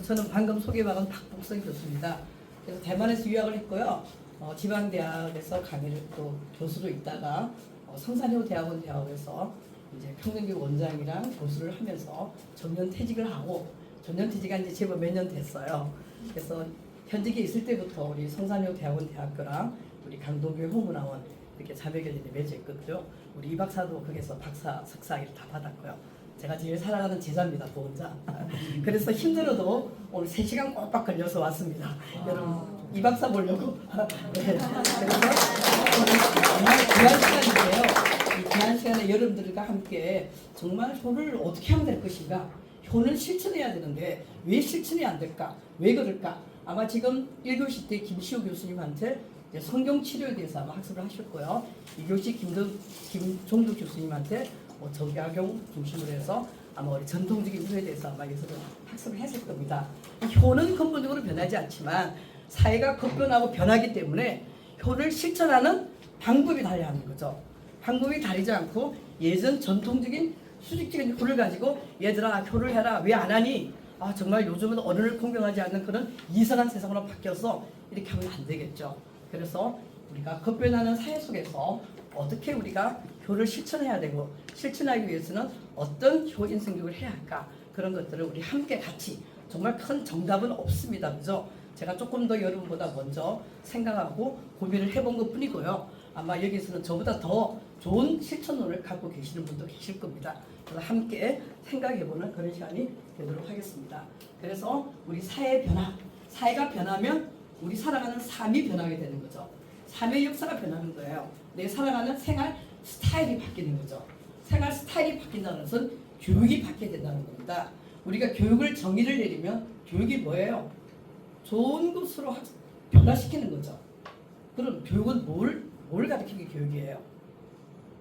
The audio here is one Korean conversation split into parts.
그래서 저는 방금 소개받은 박복선 교수입니다. 그래서 대만에서 유학을 했고요. 지방대학에서 강의를 또 교수로 있다가 성산여고 대학원에서 이제 평등교육 원장이랑 교수를 하면서 정년퇴직을 하고 정년퇴직한 지 제법 몇 년 됐어요. 그래서 현직에 있을 때부터 우리 성산여고 대학원대학교랑 우리 강동교회 홍문학원 이렇게 자매결연에 맺어있거든요. 우리 이 박사도 거기서 박사, 석사학위를 다 받았고요. 제가 제일 사랑하는 제자입니다, 그 혼자. 그래서 힘들어도 오늘 3시간 꼬박 걸려서 왔습니다. 여러분, 이 박사 보려고. 네. 그래서 정말 귀한 시간인데요. 이 귀한 시간에 여러분들과 함께 정말 효를 어떻게 하면 될 것인가? 효는 실천해야 되는데 왜 실천이 안 될까? 왜 그럴까? 아마 지금 1교시 때 김시호 교수님한테 성경 치료에 대해서 아마 학습을 하셨고요. 2교시 김종두 교수님한테 정약용 중심으로 해서 아마 우리 전통적인 효에 대해서 아마 여기서도 학습을 했을 겁니다. 효는 근본적으로 변하지 않지만 사회가 급변하고 변하기 때문에 효를 실천하는 방법이 달라하는 거죠. 방법이 다르지 않고 예전 전통적인 수직적인 효를 가지고 얘들아 효를 해라 왜 안 하니? 아 정말 요즘은 어른을 공경하지 않는 그런 이상한 세상으로 바뀌어서 이렇게 하면 안 되겠죠. 그래서 우리가 급변하는 사회 속에서 어떻게 우리가 효를 실천해야 되고 실천하기 위해서는 어떤 효 인성교육을 해야 할까 그런 것들을 우리 함께 같이 정말 큰 정답은 없습니다. 그죠? 제가 조금 더 여러분보다 먼저 생각하고 고민을 해본 것 뿐이고요. 아마 여기서는 저보다 더 좋은 실천론을 갖고 계시는 분도 계실 겁니다. 그래서 함께 생각해보는 그런 시간이 되도록 하겠습니다. 그래서 우리 사회의 변화, 사회가 변하면 우리 살아가는 삶이 변하게 되는 거죠. 삶의 역사가 변하는 거예요. 내 살아가는 생활 스타일이 바뀌는 거죠. 생활 스타일이 바뀐다는 것은 교육이 바뀌어야 된다는 겁니다. 우리가 교육을 정의를 내리면 교육이 뭐예요? 좋은 것으로 변화시키는 거죠. 그럼 교육은 뭘 가르치는 게 교육이에요?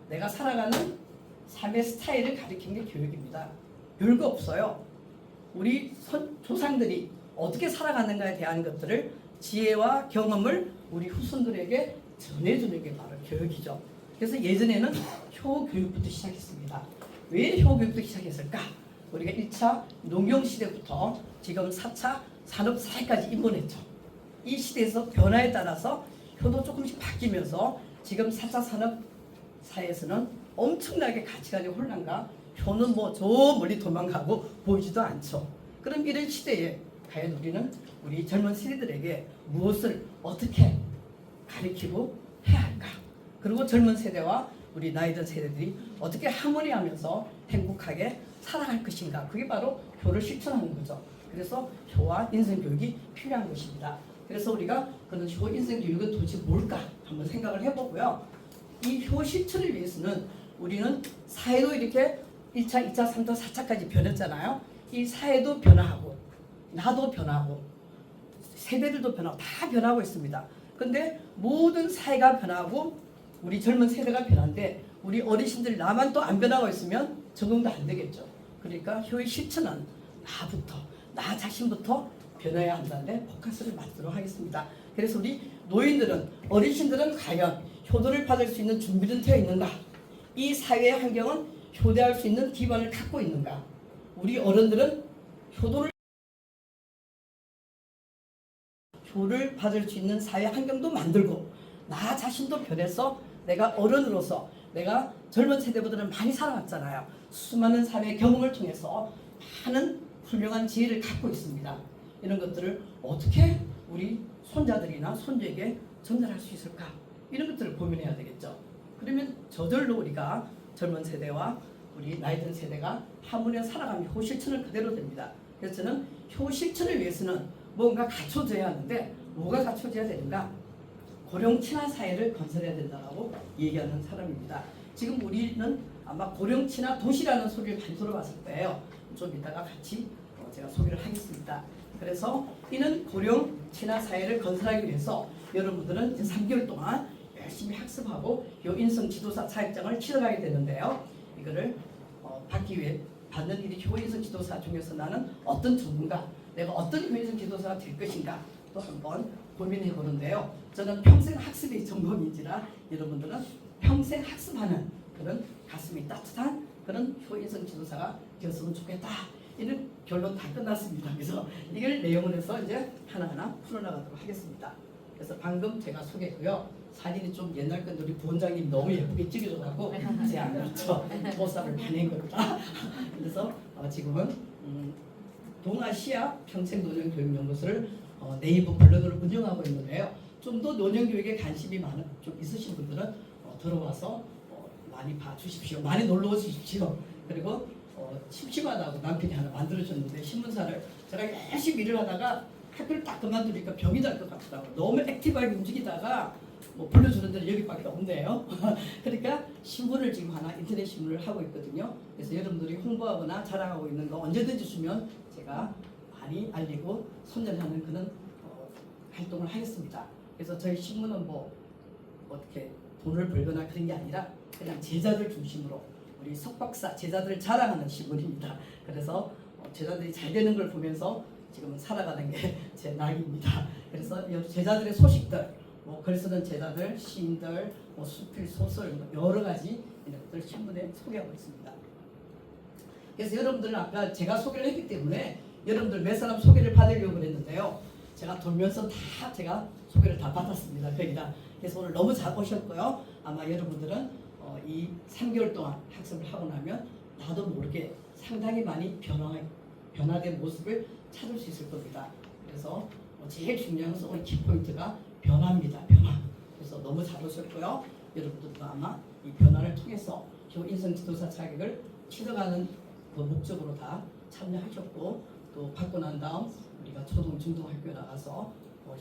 내가 살아가는 삶의 스타일을 가르치는 게 교육입니다. 별거 없어요. 우리 조상들이 어떻게 살아가는가에 대한 것들을 지혜와 경험을 우리 후손들에게 전해주는 게 바로 교육이죠. 그래서 예전에는 효교육부터 시작했습니다. 왜 효교육부터 시작했을까? 우리가 1차 농경시대부터 지금 4차 산업사회까지 입문했죠. 이 시대에서 변화에 따라서 효도 조금씩 바뀌면서 지금 4차 산업사회에서는 엄청나게 가치관의 혼란과 효는 뭐 저 멀리 도망가고 보이지도 않죠. 그럼 이런 시대에 과연 우리는 우리 젊은 세대들에게 무엇을 어떻게 가르치고 해야 할까? 그리고 젊은 세대와 우리 나이 든 세대들이 어떻게 하모니하면서 행복하게 살아갈 것인가? 그게 바로 효를 실천하는 거죠. 그래서 효와 인성교육이 필요한 것입니다. 그래서 우리가 그런 효 인성교육은 도대체 뭘까? 한번 생각을 해보고요. 이 효 실천을 위해서는 우리는 사회도 이렇게 1차, 2차, 3차, 4차까지 변했잖아요. 이 사회도 변화하고 나도 변하고 세대들도 변하고 다 변하고 있습니다. 근데 모든 사회가 변하고 우리 젊은 세대가 변한데 우리 어르신들 나만 또 안 변하고 있으면 적응도 안 되겠죠. 그러니까 효의 실천은 나부터 나 자신부터 변해야 한다는데 포커스를 맞도록 하겠습니다. 그래서 우리 노인들은 어르신들은 과연 효도를 받을 수 있는 준비는 되어 있는가? 이 사회의 환경은 효대할 수 있는 기반을 갖고 있는가? 우리 어른들은 효를 받을 수 있는 사회 환경도 만들고 나 자신도 변해서 내가 어른으로서 내가 젊은 세대보다는 많이 살아왔잖아요. 수많은 삶의 경험을 통해서 많은 훌륭한 지혜를 갖고 있습니다. 이런 것들을 어떻게 우리 손자들이나 손주에게 전달할 수 있을까? 이런 것들을 고민해야 되겠죠. 그러면 저절로 우리가 젊은 세대와 우리 나이 든 세대가 하모니에 살아가면 효 실천은 그대로 됩니다. 그래서 저는 효 실천을 위해서는 뭔가 갖춰져야 하는데 뭐가 갖춰져야 되는가? 고령 친화 사회를 건설해야 된다고 얘기하는 사람입니다. 지금 우리는 아마 고령 친화 도시라는 소리를 많이 들어봤을 거예요. 좀 이따가 같이 제가 소개를 하겠습니다. 그래서 이는 고령 친화 사회를 건설하기 위해서 여러분들은 이제 3개월 동안 열심히 학습하고 요 인성 지도사 자격증을 치러가게 되는데요. 이거를 받기 위해 받는 일이 효인성 지도사 중에서 나는 어떤 전문가, 내가 어떤 효인성 지도사가 될 것인가 또 한번 고민해 보는데요. 저는 평생 학습이 전공인지라 여러분들은 평생 학습하는 그런 가슴이 따뜻한 그런 효인성 지도사가 되었으면 좋겠다. 이는 결론 다 끝났습니다. 그래서 이걸 내용을 해서 이제 하나하나 풀어나가도록 하겠습니다. 그래서 방금 제가 소개했고요. 사진이 좀 옛날 건데 우리 부원장님 너무 예쁘게 찍어줘갖고 제가 안 그렇죠. 보쌈을 보낸 겁니다. 그래서 지금은 동아시아 평생노년교육연구소를 네이버 블로그를 운영하고 있는데요. 좀 더 노년교육에 관심이 좀 있으신 분들은 들어와서 많이 봐주십시오. 많이 놀러 오십시오. 그리고 심심하다고 남편이 하나 만들어줬는데 신문사를 제가 열심히 일을 하다가 학교를 딱 그만두니까 병이 날 것 같더라고요. 너무 액티브하게 움직이다가 뭐 불러주는 데는 여기밖에 없네요. 그러니까 신문을 지금 하나 인터넷 신문을 하고 있거든요. 그래서 여러분들이 홍보하거나 자랑하고 있는 거 언제든지 주면 제가 많이 알리고 선전하는 그런 활동을 하겠습니다. 그래서 저희 신문은 뭐 어떻게 돈을 벌거나 그런 게 아니라 그냥 제자들 중심으로 우리 석박사 제자들을 자랑하는 신문입니다. 그래서 제자들이 잘 되는 걸 보면서 지금은 살아가는 게 제 낙입니다. 그래서 제자들의 소식들, 뭐 글 쓰는 제자들, 시인들, 뭐 수필, 소설 여러 가지 이런 것들 신문에 소개하고 있습니다. 그래서 여러분들은 아까 제가 소개를 했기 때문에 여러분들 몇 사람 소개를 받으려고 그랬는데요. 제가 돌면서 다 제가 소개를 다 받았습니다. 거기다. 그래서 오늘 너무 잘 오셨고요. 아마 여러분들은 이 3개월 동안 학습을 하고 나면 나도 모르게 상당히 많이 변화된 모습을 찾을 수 있을 겁니다. 그래서 제일 중요한 것은 오늘 키포인트가 변화입니다. 변화. 그래서 너무 잘 오셨고요. 여러분들도 아마 이 변화를 통해서 인성지도사 자격을 취득하는 그 목적으로 다 참여하셨고 또 받고 난 다음 우리가 초등, 중등학교에 나가서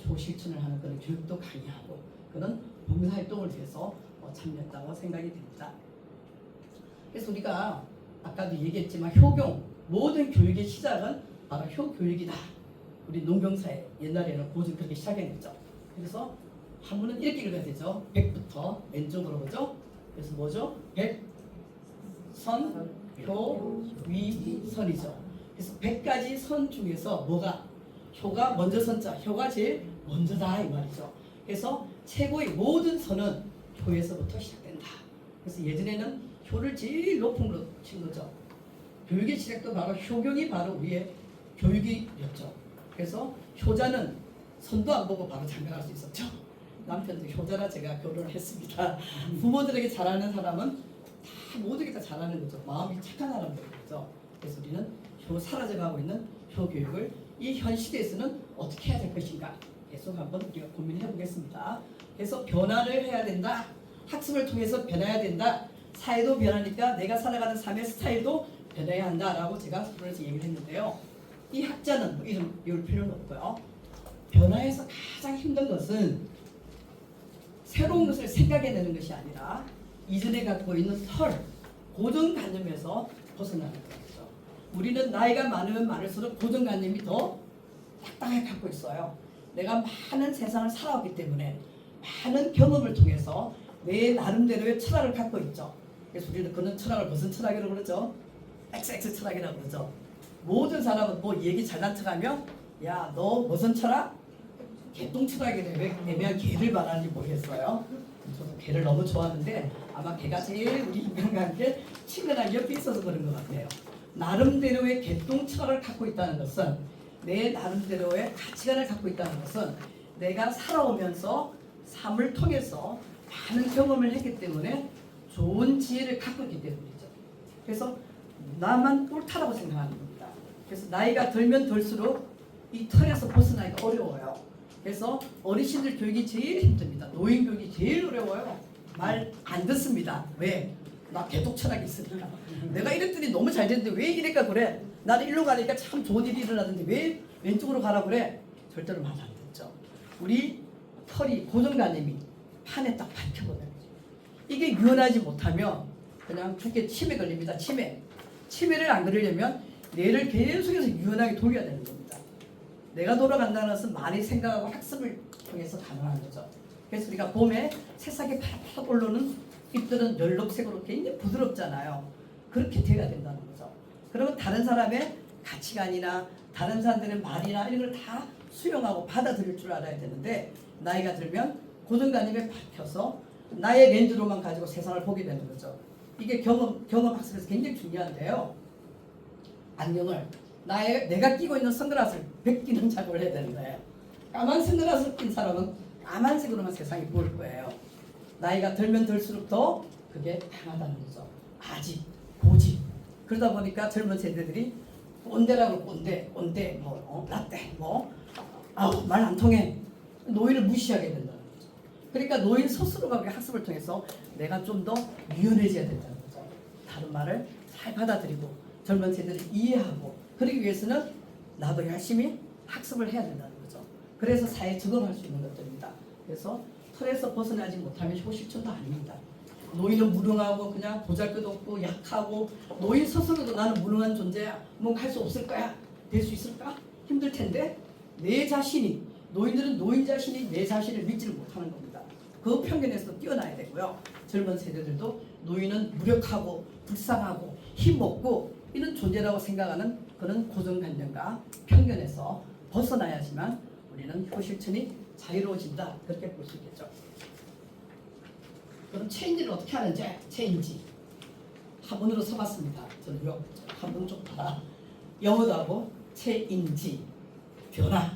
효 실천을 하는 그런 교육도 강의하고 그런 봉사활동을 위해서 참여했다고 생각이 됩니다. 그래서 우리가 아까도 얘기했지만 효경, 모든 교육의 시작은 바로 효교육이다. 우리 농경사에 옛날에는 고전 그렇게 시작했죠. 그래서 한문은 이렇게 읽어야 되죠. 백부터 왼쪽으로 보죠. 그래서 뭐죠? 백, 선, 효, 위, 선이죠. 그래서 100가지 선 중에서 뭐가 효가 먼저 선자, 효가 제일 먼저다 이 말이죠. 그래서 최고의 모든 선은 효에서부터 시작된다. 그래서 예전에는 효를 제일 높은 걸로 친 거죠. 교육의 시작도 바로 효경이 바로 우리의 교육이었죠. 그래서 효자는 선도 안 보고 바로 장가갈 수 있었죠. 남편도 효자라 제가 결혼을 했습니다. 부모들에게 잘하는 사람은 다 모든 게 다 잘하는 거죠. 마음이 착한 사람들이죠. 그래서 우리는 사라져가고 있는 효교육을 이 현 시대에서는 어떻게 해야 될 것인가 계속 한번 우리가 고민해 보겠습니다. 그래서 변화를 해야 된다. 학습을 통해서 변해야 된다. 사회도 변하니까 내가 살아가는 삶의 스타일도 변해야 한다라고 제가 그래서 얘기를 했는데요. 이 학자는 뭐 이름 이럴 필요는 없고요. 변화에서 가장 힘든 것은 새로운 것을 생각해내는 것이 아니라 이전에 갖고 있는 고정관념에서 벗어나는 거죠. 우리는 나이가 많으면 많을수록 고정관념이 더 딱딱하게 갖고 있어요. 내가 많은 세상을 살아왔기 때문에 많은 경험을 통해서 내 나름대로의 철학을 갖고 있죠. 그래서 우리는 그런 철학을 무슨 철학이라고 그러죠? XX 철학이라고 그러죠. 모든 사람은 뭐 얘기 잘난 척하면 야 너 무슨 철학? 개똥 철학이네. 왜 애매한 개를 말하는지 모르겠어요. 저도 개를 너무 좋아하는데 아마 개가 제일 우리 인간과 함께 친근하게 옆에 있어서 그런 것 같아요. 나름대로의 개똥 철학을 갖고 있다는 것은 내 나름대로의 가치관을 갖고 있다는 것은 내가 살아오면서 삶을 통해서 많은 경험을 했기 때문에 좋은 지혜를 갖고 있기 때문이죠. 그래서 나만 옳다라고 생각하는 겁니다. 그래서 나이가 들면 들수록 이 틀에서 벗어나기가 어려워요. 그래서 어르신들 교육이 제일 힘듭니다. 노인 교육이 제일 어려워요. 말 안 듣습니다. 왜? 나 개독 철학이 있으니까. 내가 이랬더니 너무 잘 됐는데 왜 이럴까 그래? 나는 일로 가니까 참 좋은 일이 일어나는데 왜 왼쪽으로 가라 그래? 절대로 말 안 듣죠. 우리 털이 고정관념이 판에 딱 박혀버려요. 이게 유연하지 못하면 그냥 죽게 치매 걸립니다. 치매를 안 걸리려면 뇌를 계속해서 유연하게 돌려야 되는 겁니다. 내가 돌아간다는 것은 많이 생각하고 학습을 통해서 가능한 거죠. 그래서 우리가 봄에 새싹이 팍팍 올라오는 잎들은 연록색으로 굉장히 부드럽잖아요. 그렇게 돼야 된다는 거죠. 그러면 다른 사람의 가치관이나 다른 사람들의 말이나 이런 걸 다 수용하고 받아들일 줄 알아야 되는데 나이가 들면 고정관념에 박혀서 나의 렌즈로만 가지고 세상을 보게 되는 거죠. 이게 경험 학습에서 굉장히 중요한데요. 안경을 내가 끼고 있는 선글라스를 벗기는 작업을 해야 되는 거예요. 까만 선글라스를 낀 사람은 까만색으로만 세상이 보일 거예요. 나이가 들면 들수록 더 그게 강하다는 거죠. 아직 고집. 그러다 보니까 젊은 세대들이 꼰대라고 꼰대 라떼 말 안 통해. 노인을 무시하게 된다는 거죠. 그러니까 노인 스스로가 학습을 통해서 내가 좀 더 유연해져야 된다는 거죠. 다른 말을 잘 받아들이고 젊은 세대를 이해하고 그러기 위해서는 나도 열심히 학습을 해야 된다는 거죠. 그래서 사회에 적응할 수 있는 것들입니다. 그래서 틀에서 벗어나지 못하면 효실천도 아닙니다. 노인은 무능하고 그냥 보잘것없고 약하고 노인 스스로도 나는 무능한 존재야. 뭔가 할 수 없을 거야. 될 수 있을까? 힘들 텐데 내 자신이 노인들은 노인 자신이 내 자신을 믿지를 못하는 겁니다. 그 편견에서 뛰어나야 되고요. 젊은 세대들도 노인은 무력하고 불쌍하고 힘없고 이런 존재라고 생각하는 그런 고정관념과 편견에서 벗어나야지만 우리는 효실천이 자유로워진다. 그렇게 볼 수 있겠죠. 그럼 체인지를 어떻게 하는지 체인지 한문으로 써봤습니다. 저는요 한문 좀 봐라. 영어도 하고 체인지 변화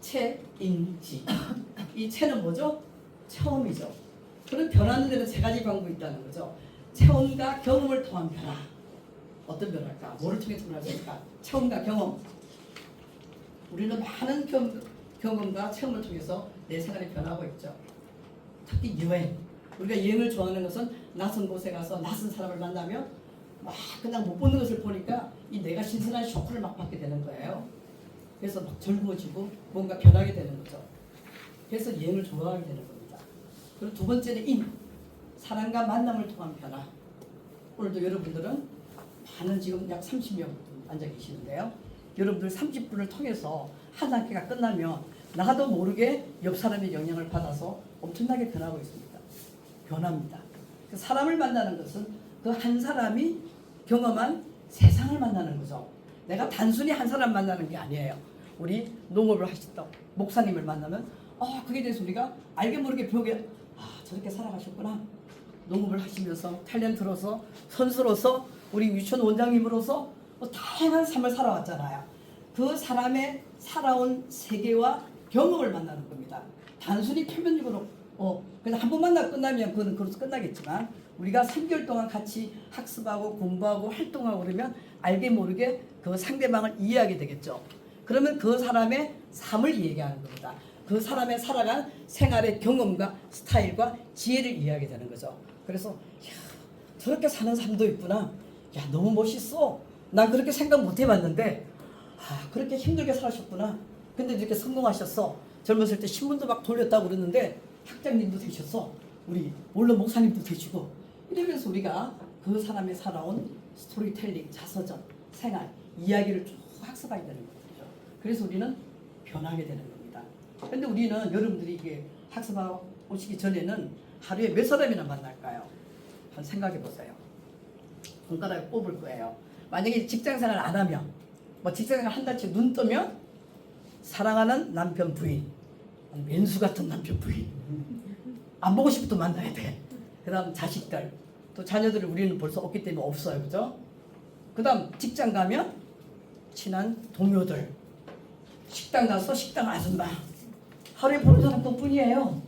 체인지 이 체는 뭐죠? 체험이죠. 그런 변하는 데는 세 가지 방법이 있다는 거죠. 체험과 경험을 통한 변화. 어떤 변화일까? 뭐를 통해서 변화될까? 체험과 경험. 우리는 많은 경험과 체험을 통해서 내 생활이 변하고 있죠. 특히 여행. 우리가 여행을 좋아하는 것은 낯선 곳에 가서 낯선 사람을 만나면 막 그냥 못 보는 것을 보니까 이 내가 신선한 쇼크를 막 받게 되는 거예요. 그래서 막 즐거워지고 뭔가 변하게 되는 거죠. 그래서 여행을 좋아하게 되는 겁니다. 그리고 두 번째는 사람과 만남을 통한 변화. 오늘도 여러분들은 많은 지금 약 30명 앉아 계시는데요. 여러분들 30분을 통해서 한 학기가 끝나면 나도 모르게 옆 사람의 영향을 받아서 엄청나게 변하고 있습니다. 변합니다. 사람을 만나는 것은 그 한 사람이 경험한 세상을 만나는 거죠. 내가 단순히 한 사람 만나는 게 아니에요. 우리 농업을 하셨던 목사님을 만나면 그게 대해서 우리가 알게 모르게 벽에 저렇게 살아가셨구나. 농업을 하시면서 탤런트로서 선수로서 우리 유치원 원장님으로서 다양한 삶을 살아왔잖아요. 그 사람의 살아온 세계와 경험을 만나는 겁니다. 단순히 표면적으로 그냥 한 번 만나 끝나면 그건 그로서 끝나겠지만 우리가 3개월 동안 같이 학습하고 공부하고 활동하고 그러면 알게 모르게 그 상대방을 이해하게 되겠죠. 그러면 그 사람의 삶을 이해하는 겁니다. 그 사람의 살아간 생활의 경험과 스타일과 지혜를 이해하게 되는 거죠. 그래서 저렇게 사는 삶도 있구나. 너무 멋있어. 난 그렇게 생각 못 해봤는데 그렇게 힘들게 살았셨구나. 근데 이렇게 성공하셨어. 젊었을 때 신문도 막 돌렸다고 그러는데 학장님도 되셨어. 우리 물론 목사님도 되시고 이러면서 우리가 그 사람의 살아온 스토리텔링, 자서전, 생활, 이야기를 쭉 학습하게 되는 거죠. 그래서 우리는 변하게 되는 겁니다. 그런데 우리는 여러분들이 이게 학습하고 오시기 전에는 하루에 몇 사람이나 만날까요? 한번 생각해 보세요. 손가락에 꼽을 거예요. 만약에 직장생활 안 하면 직장생활 한 달째 눈 뜨면 사랑하는 남편 부인, 왼수 같은 남편 부인 안 보고 싶어도 만나야 돼. 그 다음 자식들, 또 자녀들을 우리는 벌써 없기 때문에 없어요. 그죠? 그 다음 직장 가면 친한 동료들, 식당 가서 식당 아줌마, 하루에 보는 사람 덕분이에요.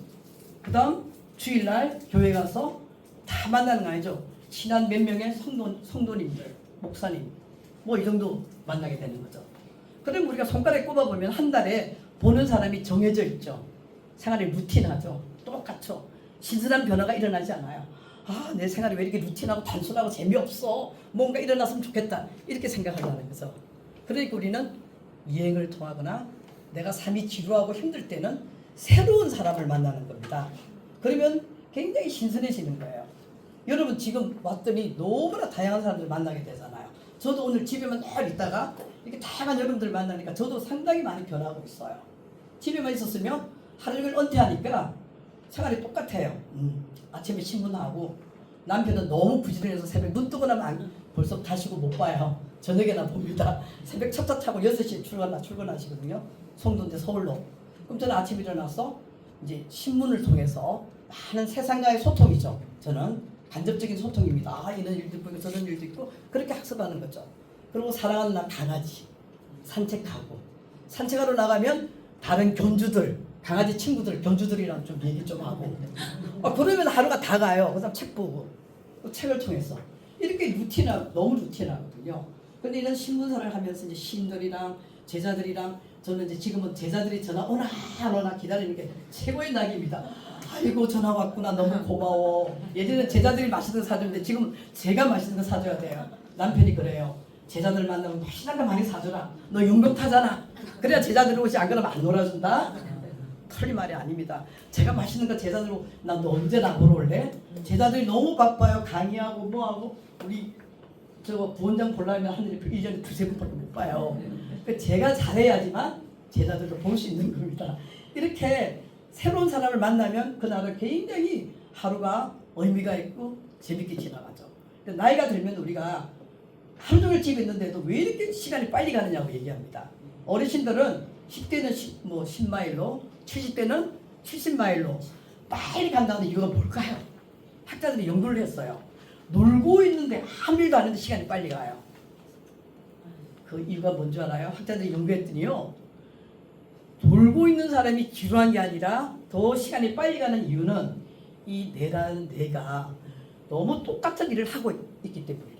그 다음 주일날 교회 가서 다 만나는 거 아니죠? 친한 몇 명의 성도님들, 목사님 이 정도 만나게 되는 거죠. 그럼 우리가 손가락에 꼽아보면 한 달에 보는 사람이 정해져 있죠. 생활이 루틴하죠. 똑같죠. 신선한 변화가 일어나지 않아요. 내 생활이 왜 이렇게 루틴하고 단순하고 재미없어. 뭔가 일어났으면 좋겠다. 이렇게 생각한다는 거죠. 그러니까 우리는 여행을 통하거나 내가 삶이 지루하고 힘들 때는 새로운 사람을 만나는 겁니다. 그러면 굉장히 신선해지는 거예요. 여러분 지금 왔더니 너무나 다양한 사람들 만나게 되잖아요. 저도 오늘 집에만 늘 있다가 이렇게 다양한 여러분들 만나니까 저도 상당히 많이 변하고 있어요. 집에만 있었으면 하루 종일 은퇴하니까 생활이 똑같아요. 아침에 신문하고 남편은 너무 부지런해서 새벽 눈 뜨고 나면 벌써 가시고 못 봐요. 저녁에나 봅니다. 새벽 첫차 타고 6시에 출근하시거든요. 송도인데 서울로. 그럼 저는 아침에 일어나서 이제 신문을 통해서 많은 세상과의 소통이죠. 저는 간접적인 소통입니다. 이런 일도 있고 저런 일도 있고 그렇게 학습하는 거죠. 그리고 사랑하는 나 강아지 산책하고 산책하러 나가면 다른 견주들 강아지 친구들 견주들이랑 좀 얘기 좀 하고 그러면 하루가 다 가요. 그다음 책 보고 또 책을 통해서 이렇게 너무 루틴하거든요. 근데 이런 신문사를 하면서 이제 시인들이랑 제자들이랑 저는 이제 지금은 제자들이 전화 오나 안 오나 기다리는 게 최고의 낙입니다. 아이고 전화 왔구나 너무 고마워. 예전에 제자들이 맛있는 거 사줬는데 지금 제가 맛있는 거 사줘야 돼요. 남편이 그래요. 제자들 만나면 맛있는 거 많이 사줘라. 너 용병 타잖아. 그래야 제자들이 오지 안 그러면 안 놀아준다. 틀린 말이 아닙니다. 제가 맛있는 거 제자들 오고 난 너 언제 나 보러 올래? 제자들이 너무 바빠요. 강의하고 뭐하고 우리 저거 부원장 보려면 하늘이 1년에 두세 번밖에 못 봐요. 제가 잘해야지만 제자들도 볼 수 있는 겁니다. 이렇게 새로운 사람을 만나면 그날은 굉장히 하루가 의미가 있고 재밌게 지나가죠. 나이가 들면 우리가 하루 종일 집에 있는데도 왜 이렇게 시간이 빨리 가느냐고 얘기합니다. 어르신들은 10대는 10마일로 70대는 70마일로 빨리 간다는 이유가 뭘까요? 학자들이 연구를 했어요. 놀고 있는데 아무 일도 안 했는데 시간이 빨리 가요. 그 이유가 뭔지 알아요? 학자들이 연구했더니요. 놀고 있는 사람이 지루한 게 아니라 더 시간이 빨리 가는 이유는 이 뇌라는 뇌가 너무 똑같은 일을 하고 있기 때문이래요.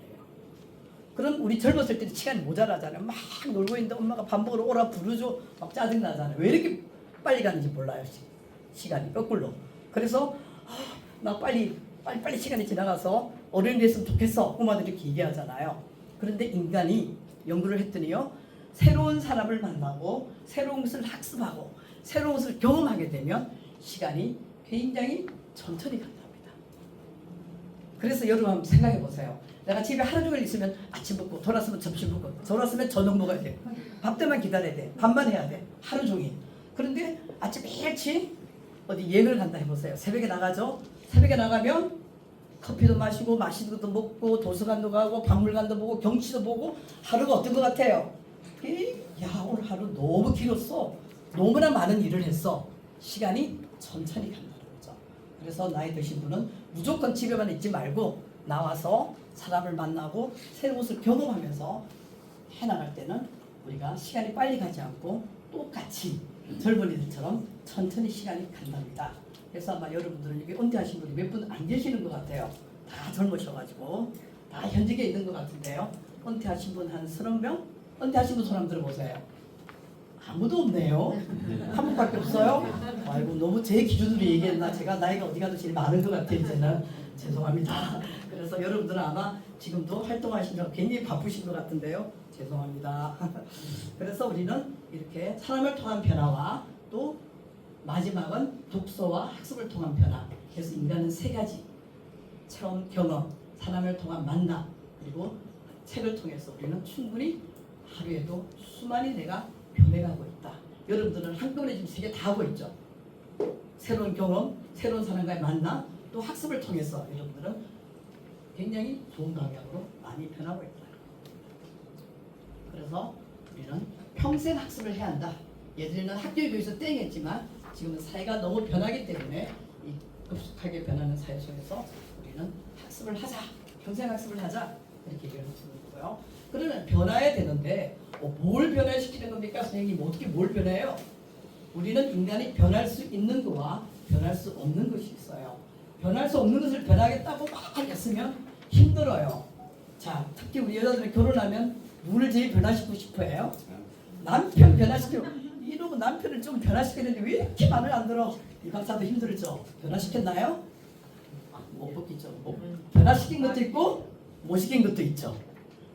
그럼 우리 젊었을 때는 시간이 모자라잖아요. 막 놀고 있는데 엄마가 밥 먹으러 오라 부르죠. 막 짜증나잖아요. 왜 이렇게 빨리 가는지 몰라요. 시간이 거꾸로. 그래서 나 빨리 시간이 지나가서 어른이 됐으면 좋겠어. 꼬마들이 이렇게 얘기하잖아요. 그런데 인간이 연구를 했더니요. 새로운 사람을 만나고 새로운 것을 학습하고 새로운 것을 경험하게 되면 시간이 굉장히 천천히 간답니다. 그래서 여러분 한번 생각해 보세요. 내가 집에 하루 종일 있으면 아침 먹고 돌아서면 점심 먹고 돌아서면 저녁 먹어야 돼. 밥 때만 기다려야 돼. 밥만 해야 돼. 하루 종일. 그런데 아침 일찍 어디 여행을 간다 해보세요. 새벽에 나가죠. 새벽에 나가면 커피도 마시고 맛있는 것도 먹고 도서관도 가고 박물관도 보고 경치도 보고 하루가 어떤 것 같아요? 야 오늘 하루 너무 길었어. 너무나 많은 일을 했어. 시간이 천천히 간다는 거죠. 그래서 나이 드신 분은 무조건 집에만 있지 말고 나와서 사람을 만나고 새로운 것을 경험하면서 해나갈 때는 우리가 시간이 빨리 가지 않고 똑같이 젊은이들처럼 천천히 시간이 간답니다. 그래서 아마 여러분들은 여기 은퇴하신 분이 몇 분 안 계시는 것 같아요. 다 젊으셔가지고 다 현직에 있는 것 같은데요. 은퇴하신 분 한 30명? 은퇴하신 분 손 한번 들어보세요. 아무도 없네요. 한 분밖에 없어요. 아이고 너무 제 기준으로 얘기했나. 제가 나이가 어디 가도 제일 많은 것 같아요. 이제는 죄송합니다. 그래서 여러분들은 아마 지금도 활동하시느라 굉장히 바쁘신 것 같은데요. 죄송합니다. 그래서 우리는 이렇게 사람을 통한 변화와 또 마지막은 독서와 학습을 통한 변화. 그래서 인간은 세 가지 체험, 경험, 사람을 통한 만남 그리고 책을 통해서 우리는 충분히 하루에도 수많이 내가 변해가고 있다. 여러분들은 한꺼번에 지금 세 개 다 하고 있죠. 새로운 경험, 새로운 사람과의 만남, 또 학습을 통해서 여러분들은 굉장히 좋은 방향으로 많이 변하고 있다. 그래서 우리는 평생 학습을 해야 한다. 예전에는 학교에 비해서 땡했지만 지금은 사회가 너무 변하기 때문에 이 급속하게 변하는 사회 속에서 우리는 학습을 하자. 평생 학습을 하자. 이렇게 얘기를 하시는 거고요. 그러면 변화해야 되는데 뭘 변화시키는 겁니까? 선생님 어떻게 뭘 변해요? 우리는 인간이 변할 수 있는 거와 변할 수 없는 것이 있어요. 변할 수 없는 것을 변하겠다고 막 했으면 힘들어요. 자, 특히 우리 여자들은 결혼하면 누구를 제일 변화시키고 싶어 해요? 남편 변화시키고 이러고 남편을 좀 변화시키는데 왜 이렇게 말을 안 들어? 이 박사도 힘들죠? 변화시켰나요? 못 벗기죠. 변화시킨 것도 있고 못 시킨 것도 있죠.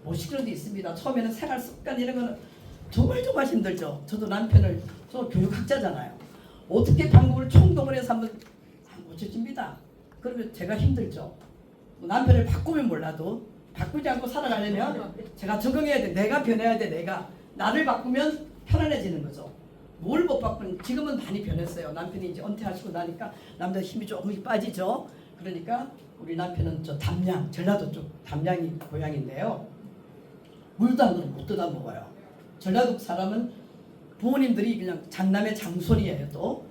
못 시키는 것도 있습니다. 처음에는 생활 습관 이런 거는 정말 힘들죠. 저도 남편을 저 교육학자잖아요. 어떻게 방법을 총동을 해서 한번 안 고쳐집니다. 그러면 제가 힘들죠. 남편을 바꾸면 몰라도 바꾸지 않고 살아가려면 제가 적응해야 돼. 내가 변해야 돼. 내가 나를 바꾸면 편안해지는 거죠. 뭘 못 바꾸는 지금은 많이 변했어요. 남편이 이제 은퇴하시고 나니까 남자 힘이 조금 빠지죠. 그러니까 우리 남편은 저 담양 전라도 쪽 담양이 고향인데요. 물도 한 그릇 못 뜯어 먹어요. 전라도 사람은 부모님들이 그냥 장남의 장손이에요. 또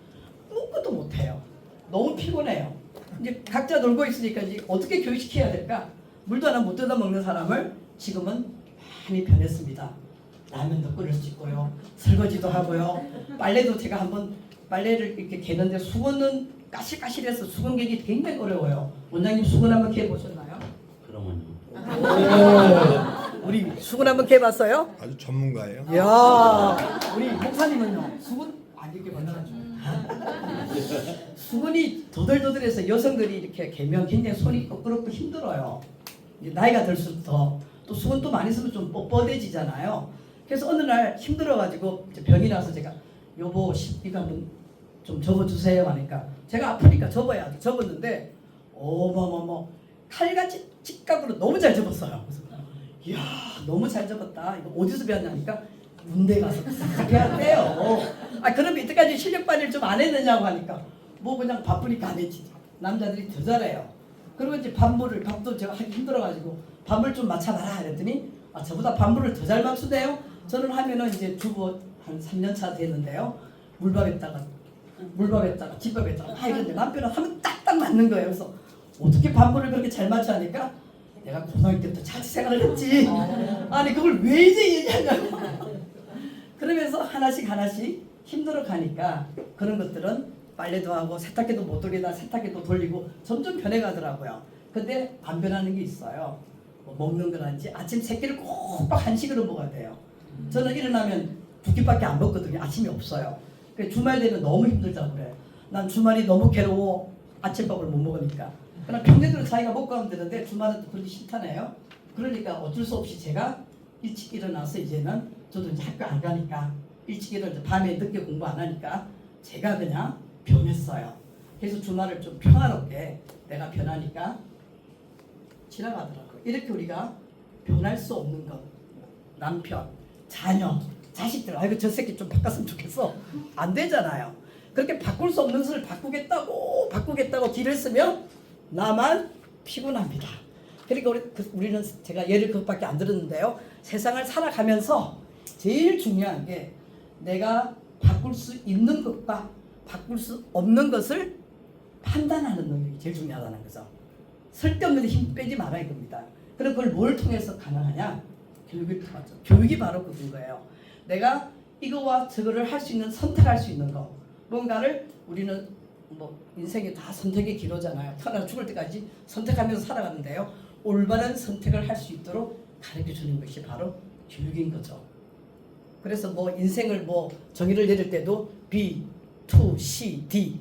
아무것도 못해요. 너무 피곤해요. 이제 각자 놀고 있으니까 이제 어떻게 교육시켜야 될까? 물도 하나 못 뜯어 먹는 사람을 지금은 많이 변했습니다. 라면도 끓일 수 있고요. 설거지도 하고요. 빨래도 제가 한번 빨래를 이렇게 개는데 수건은 까실까실해서 수건 개기 굉장히 어려워요. 원장님 수건 한번 개 보셨나요? 그러면요. 우리 수건 한번 개 봤어요? 아주 전문가예요. 이야, 우리 목사님은요? 수건 안 이렇게 만나가지고 수건이 도들도들해서 여성들이 이렇게 개면 굉장히 손이 뻐끄럽고 힘들어요. 이제 나이가 들수록 또 수건도 많이 쓰면 좀 뻣뻣해지잖아요. 그래서 어느 날 힘들어가지고 이제 병이 나서 제가 여보 이거 한번 좀 접어주세요 하니까 제가 아프니까 접어야지 접었는데 어머머머 칼같이 직각으로 너무 잘 접었어요. 그래서 이야 너무 잘 접었다. 이거 어디서 배웠냐니까 군대 가서 배웠대요. 아 그럼 이때까지 실력 발휘를 좀 안 했느냐고 하니까 뭐 그냥 바쁘니까 안 했지. 남자들이 더 잘해요. 그리고 이제 밥도 제가 하기 힘들어가지고 밥을 좀 맞춰봐라 그랬더니 아 저보다 밥물을 더 잘 맞추네요. 저는 하면은 이제 주부 한 3년 차 됐는데요. 물밥에다가 집밥에다가 이런데 남편은 하면 딱딱 맞는 거예요. 그래서 어떻게 밥물을 그렇게 잘 맞춰 하니까 내가 고등학교 때부터 자취 생활을 했지. 아니 그걸 왜 이제 얘기하냐고. 그러면서 하나씩 힘들어 가니까 그런 것들은 빨래도 하고 세탁기도 못 돌리다 세탁기도 돌리고 점점 변해가더라고요. 근데 안 변하는 게 있어요. 뭐 먹는 거라든지 아침 3끼를 꼭박 한식으로 먹어야 돼요. 저는 일어나면 2끼밖에 안 먹거든요. 아침이 없어요. 주말 되면 너무 힘들다고 그래. 난 주말이 너무 괴로워. 아침밥을 못 먹으니까. 그럼 평소대로 자기가 먹고 하면 되는데 주말은 또 그렇게 싫다네요. 그러니까 어쩔 수 없이 제가 일찍 일어나서 이제는 저도 이제 학교 안 가니까 일찍 일어나서 밤에 늦게 공부 안 하니까 제가 그냥 변했어요. 그래서 주말을 좀 평화롭게 내가 변하니까 지나가더라고요. 이렇게 우리가 변할 수 없는 것. 남편, 자녀, 자식들. 아이고 저 새끼 좀 바꿨으면 좋겠어. 안 되잖아요. 그렇게 바꿀 수 없는 것을 바꾸겠다고 길을 쓰면 나만 피곤합니다. 그러니까 우리는 제가 예를 그것밖에 안 들었는데요. 세상을 살아가면서 제일 중요한 게 내가 바꿀 수 있는 것과 바꿀 수 없는 것을 판단하는 능력이 제일 중요하다는 거죠. 쓸데없는 데 힘 빼지 마라 이겁니다. 그럼 그걸 뭘 통해서 가능하냐? 교육을 통하죠. 교육이 바로 그건 거예요. 내가 이거와 저거를 할 수 있는 선택할 수 있는 거. 뭔가를 우리는 뭐 인생이 다 선택의 기로잖아요. 태어나 죽을 때까지 선택하면서 살아가는데요. 올바른 선택을 할 수 있도록 가르쳐 주는 것이 바로 교육인 거죠. 그래서 뭐 인생을 뭐 정의를 내릴 때도 B, 2, C, D,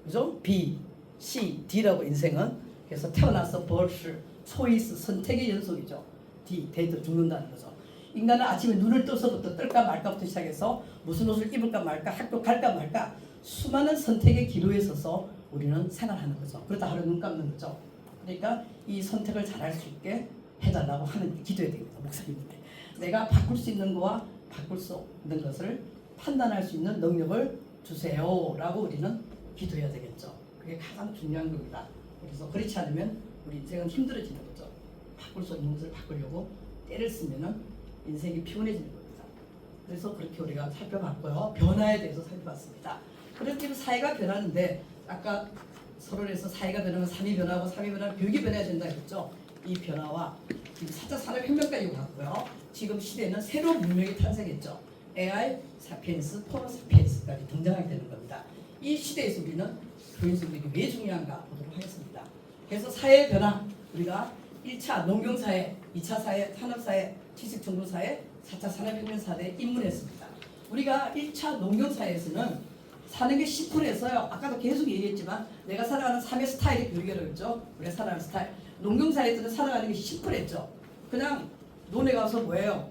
그죠? B, C, D라고 인생은 그래서 태어나서 벌스, 초이스, 선택의 연속이죠. D, 데이터 죽는다는 거죠. 인간은 아침에 눈을 떠서부터 뜰까 말까부터 시작해서 무슨 옷을 입을까 말까, 학교 갈까 말까 수많은 선택의 기로에 서서 우리는 생활하는 거죠. 그러다 하루 눈 감는 거죠. 그러니까 이 선택을 잘할 수 있게 해달라고 하는 기도해야 됩니다. 목사님한테. 내가 바꿀 수 있는 거와 바꿀 수 없는 것을 판단할 수 있는 능력을 주세요 라고 우리는 기도해야 되겠죠. 그게 가장 중요한 겁니다. 그래서 그렇지 않으면 우리 인생은 힘들어지는 거죠. 바꿀 수 없는 것을 바꾸려고 때를 쓰면은 인생이 피곤해지는 겁니다. 그래서 그렇게 우리가 살펴봤고요. 변화에 대해서 살펴봤습니다. 그렇게 사회가 변하는데 아까 서론에서 사회가 변하면 삶이 변하고 삶이 변하면 교육이 변해야 된다 했죠. 이 변화와 지금 4차 산업혁명까지 갔고요. 지금 시대는 새로운 문명이 탄생했죠. AI, 사피엔스, 포로 사피엔스까지 등장하게 되는 겁니다. 이 시대에서 우리는 교육성들이 왜 중요한가 보도록 하겠습니다. 그래서 사회 변화, 우리가 1차 농경사회, 2차 사회, 산업사회, 지식정보사회, 4차 산업혁명 사회에 입문했습니다. 우리가 1차 농경사회에서는 사는 게 10%였어요. 아까도 계속 얘기했지만 내가 살아가는 삶의 스타일이 교육이라고 했죠. 우리가 살아가는 스타일. 농경사회에서는 살아가는 게 10%였죠. 그냥 논에 가서 뭐예요?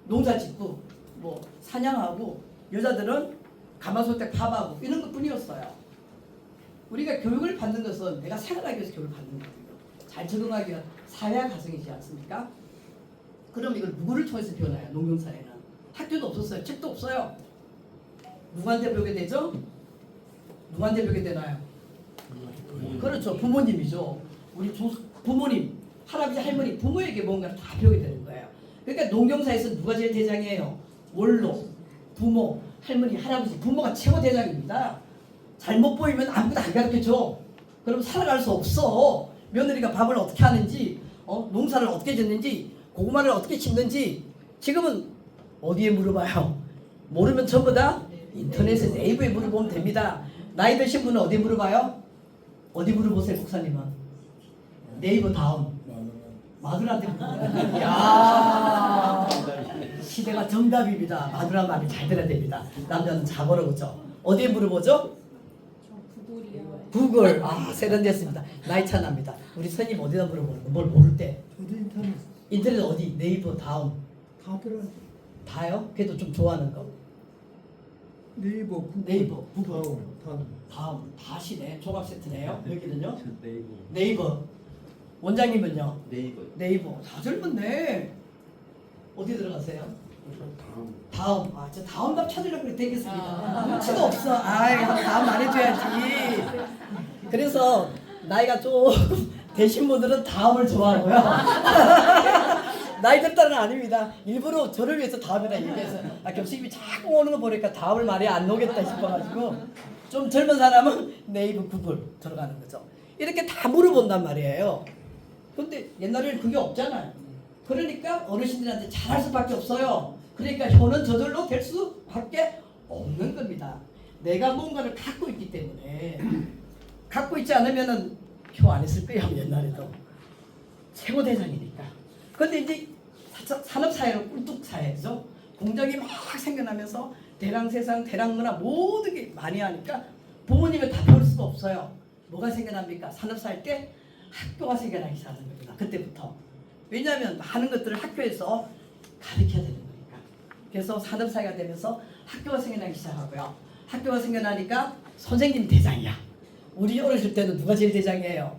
농사 짓고 뭐 사냥하고 여자들은 가마솥에 밥하고 이런 것뿐이었어요. 우리가 교육을 받는 것은 내가 생활하기 위해서 교육을 받는 거예요. 잘 적응하기 위한 사회화 과정이지 않습니까? 그럼 이걸 누구를 통해서 배우나요? 농경사회는 학교도 없었어요. 책도 없어요. 누구한테 배우게 되죠? 누구한테 배우게 되나요? 그렇죠. 부모님이죠. 우리 부모님, 할아버지, 할머니, 부모에게 뭔가를 다 배우게 되는 거예요. 그러니까 농경사에서 누가 제일 대장이에요? 원로, 부모, 할머니, 할아버지, 부모가 최고 대장입니다. 잘못 보이면 아무것도 안 가르쳐줘. 그럼 살아갈 수 없어. 며느리가 밥을 어떻게 하는지, 농사를 어떻게 짓는지, 고구마를 어떻게 심는지 지금은 어디에 물어봐요? 모르면 전부 다 인터넷에 네이버에 물어보면 됩니다. 나이 드신 분은 어디 물어봐요? 어디 물어보세요, 목사님은? 네이버 다음. 마누라한테 물어봐요. 야, 시대가 정답입니다. 마누라 말이 잘 들어야 됩니다. 남자는 자고로 그죠? 어디에 물어보죠? 구글. 아, 세련됐습니다. 나이 차 납니다. 우리 선생님 어디다 물어보는 거? 뭘 모를 때? 저도 인터넷 인터넷 어디? 네이버 다음. 다 들어. 다요? 그래도 좀 좋아하는 거. 네이버, 구글, 네이버, 구글. 다음. 다시네. 조각 세트네요. 여기는요? 네이버. 네이버. 원장님은요? 네이버. 네이버. 다 젊었네. 어디 들어가세요? 다음. 아, 저 다음 답 찾으려고 되겠습니다. 눈치도 없어. 아이, 다음 안 해줘야지. 그래서 나이가 조금 되신 분들은 다음을 좋아하고요. 나이 들다는 아닙니다. 일부러 저를 위해서 다음이라 얘기해서 교수님이 자꾸 오는 거 보니까 다음을 말이 안 오겠다 싶어가지고 좀 젊은 사람은 네이버 구글 들어가는 거죠. 이렇게 다 물어본단 말이에요. 근데 옛날에는 그게 없잖아요. 그러니까 어르신들한테 잘할 수밖에 없어요. 그러니까 효는 저절로 될 수밖에 없는 겁니다. 내가 뭔가를 갖고 있기 때문에 갖고 있지 않으면은 효 안 했을 거예요. 옛날에도 최고 대상이니까. 근데 이제 산업사회로 꿀뚝사회죠. 공장이 막 생겨나면서 대량생산, 대량문화 모든 게 많이 하니까 부모님을 다 배울 수가 없어요. 뭐가 생겨납니까? 산업사회 때 학교가 생겨나기 시작하는 겁니다. 그때부터. 왜냐하면 많은 것들을 학교에서 가르쳐야 되는 거니까. 그래서 산업사회가 되면서 학교가 생겨나기 시작하고요. 학교가 생겨나니까 선생님 대장이야. 우리 어렸을 때는 누가 제일 대장이에요?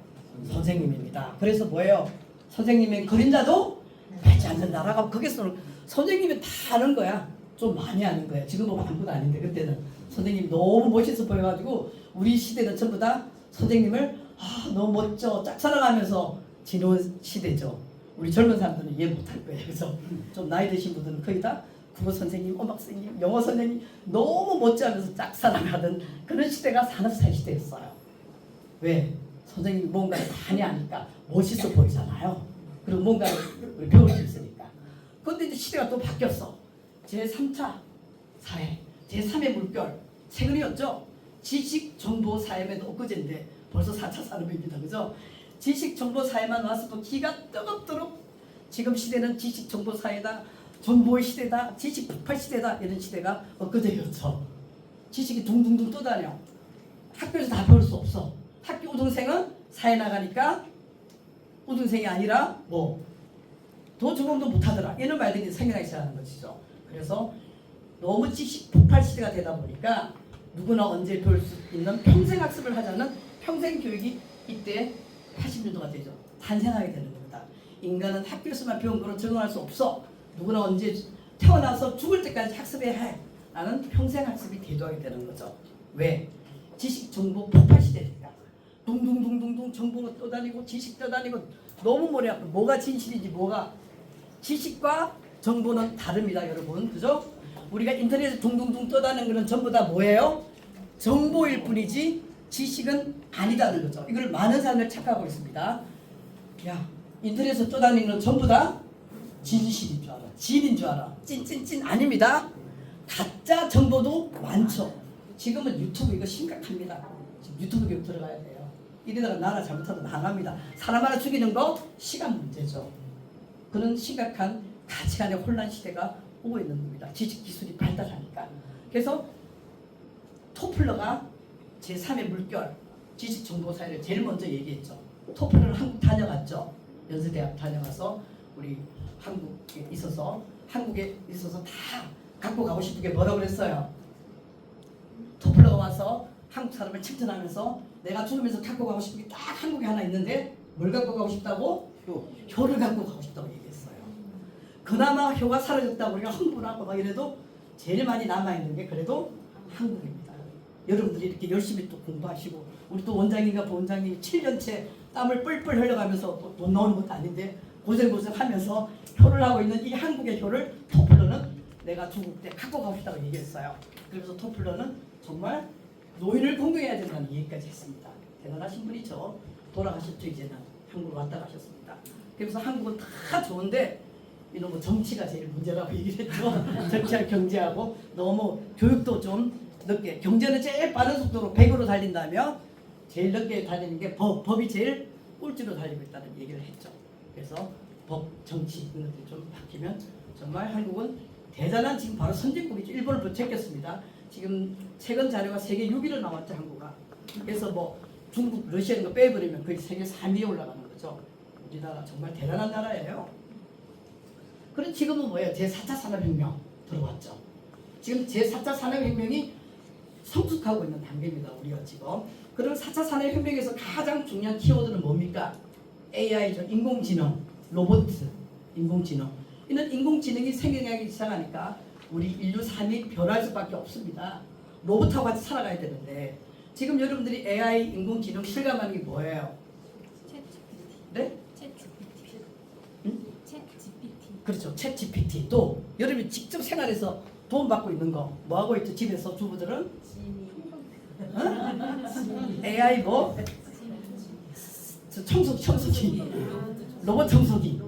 선생님입니다. 그래서 뭐예요? 선생님의 그림자도 맺지 않는다라고 거기서 선생님이 다 아는 거야. 좀 많이 아는 거야. 지금 보면 아무것도 아닌데 그때는 선생님이 너무 멋있어 보여가지고 우리 시대는 전부 다 선생님을 너무 멋져 짝사랑하면서 지내온 시대죠. 우리 젊은 사람들은 이해 못할 거예요. 그래서 좀 나이 드신 분들은 거의 다 국어 선생님, 음악 선생님, 영어 선생님 너무 멋져하면서 짝사랑하던 그런 시대가 산업사회 시대였어요. 왜? 선생님이 뭔가를 많이 아니까 멋있어 보이잖아요. 그리고 뭔가를 배울 수 있으니까. 그런데 이제 시대가 또 바뀌었어. 제3차 사회, 제3의 물결, 최근이었죠. 지식정보사회면 엊그제인데 벌써 4차 산업입니다. 그죠? 지식정보사회만 와서 또 기가 뜨겁도록 지금 시대는 지식정보사회다, 정보의 시대다, 지식폭발 시대다 이런 시대가 엊그제였죠. 지식이 둥둥둥 떠다녀. 학교에서 다 배울 수 없어. 학교 우등생은 사회 나가니까 우등생이 아니라 더 적응도 못하더라. 이런 말들이 생겨나기 시작하는 것이죠. 그래서 너무 지식 폭발 시대가 되다 보니까 누구나 언제 배울 수 있는 평생 학습을 하자는 평생 교육이 이때 80년도가 되죠. 탄생하게 되는 겁니다. 인간은 학교에서만 배운 거로 적응할 수 없어. 누구나 언제 태어나서 죽을 때까지 학습해야 해. 라는 평생 학습이 대두하게 되는 거죠. 왜? 지식 정보 폭발 시대니까. 둥둥둥둥둥 정보가 떠다니고 지식 떠다니고 너무 머리 아프고 뭐가 진실인지 뭐가 지식과 정보는 다릅니다. 여러분. 그죠? 우리가 인터넷에 둥둥둥 떠다니는 거는 전부 다 뭐예요? 정보일 뿐이지 지식은 아니다는 거죠. 이걸 많은 사람들이 착각하고 있습니다. 야, 인터넷에서 떠다니는 건 전부 다 진실인 줄 알아. 진인 줄 알아. 찐찐찐 아닙니다. 가짜 정보도 많죠. 지금은 유튜브 이거 심각합니다. 지금 유튜브 교육 들어가야 돼요. 이러다가 나라 잘못하면 망합니다. 사람 하나 죽이는 거 시간 문제죠. 그런 심각한 가치관의 혼란 시대가 오고 있는 겁니다. 지식 기술이 발달하니까. 그래서 토플러가 제3의 물결 지식정보사회를 제일 먼저 얘기했죠. 토플러는 한국 다녀갔죠. 연세대학 다녀가서 우리 한국에 있어서 다 갖고 가고 싶은 게 뭐라고 그랬어요? 토플러가 와서 한국 사람을 칭찬하면서 내가 죽으면서 갖고 가고 싶은 게 딱 한국에 하나 있는데 뭘 갖고 가고 싶다고? 효를 갖고 가고 싶다고 얘기했어요. 그나마 효가 사라졌다고 우리가 흥분하고 막 이래도 제일 많이 남아있는 게 그래도 한국입니다. 여러분들이 이렇게 열심히 또 공부하시고 우리 또 원장님과 부원장님이 7년째 땀을 뿔뿔 흘려가면서 또 돈 나오는 것도 아닌데 고생하면서 효를 하고 있는 이 한국의 효를 토플러는 내가 죽을 때 갖고 가고 싶다고 얘기했어요. 그래서 토플러는 정말 노인을 공경해야 된다는 얘기까지 했습니다. 대단하신 분이죠. 돌아가셨죠. 이제는 한국으로 왔다 가셨습니다. 그래서 한국은 다 좋은데 이런 뭐 정치가 제일 문제라고 얘기를 했죠. 정치하고 경제하고 너무 교육도 좀 늦게 경제는 제일 빠른 속도로 100으로 달린다면 제일 늦게 달리는 게 법이 제일 꼴찌로 달리고 있다는 얘기를 했죠. 그래서 법, 정치 이런 것들이 좀 바뀌면 정말 한국은 대단한 지금 바로 선진국이죠. 일본을 부채겼습니다. 지금 최근 자료가 세계 6위로 나왔죠, 한국가. 그래서 뭐 중국, 러시아 이런 거 빼버리면 거의 세계 3위에 올라가는 거죠. 우리나라 정말 대단한 나라예요. 그럼 지금은 뭐예요? 제4차 산업혁명 들어왔죠. 지금 제4차 산업혁명이 성숙하고 있는 단계입니다. 우리가 지금. 그럼 4차 산업혁명에서 가장 중요한 키워드는 뭡니까? AI죠. 인공지능, 로봇, 인공지능. 이는 인공지능이 생겨나기 시작하니까 우리 인류 삶이 변할 수밖에 없습니다. 로봇하고 같이 살아가야 되는데 지금 여러분들이 AI, 인공지능 실감하는 게 뭐예요? 네? 챗GPT. 응? 챗GPT. 그렇죠. 챗 GPT. 또 여러분이 직접 생활에서 도움 받고 있는 거 뭐 하고 있죠? 집에서 주부들은 AI 뭐 청소기, 로봇 청소기.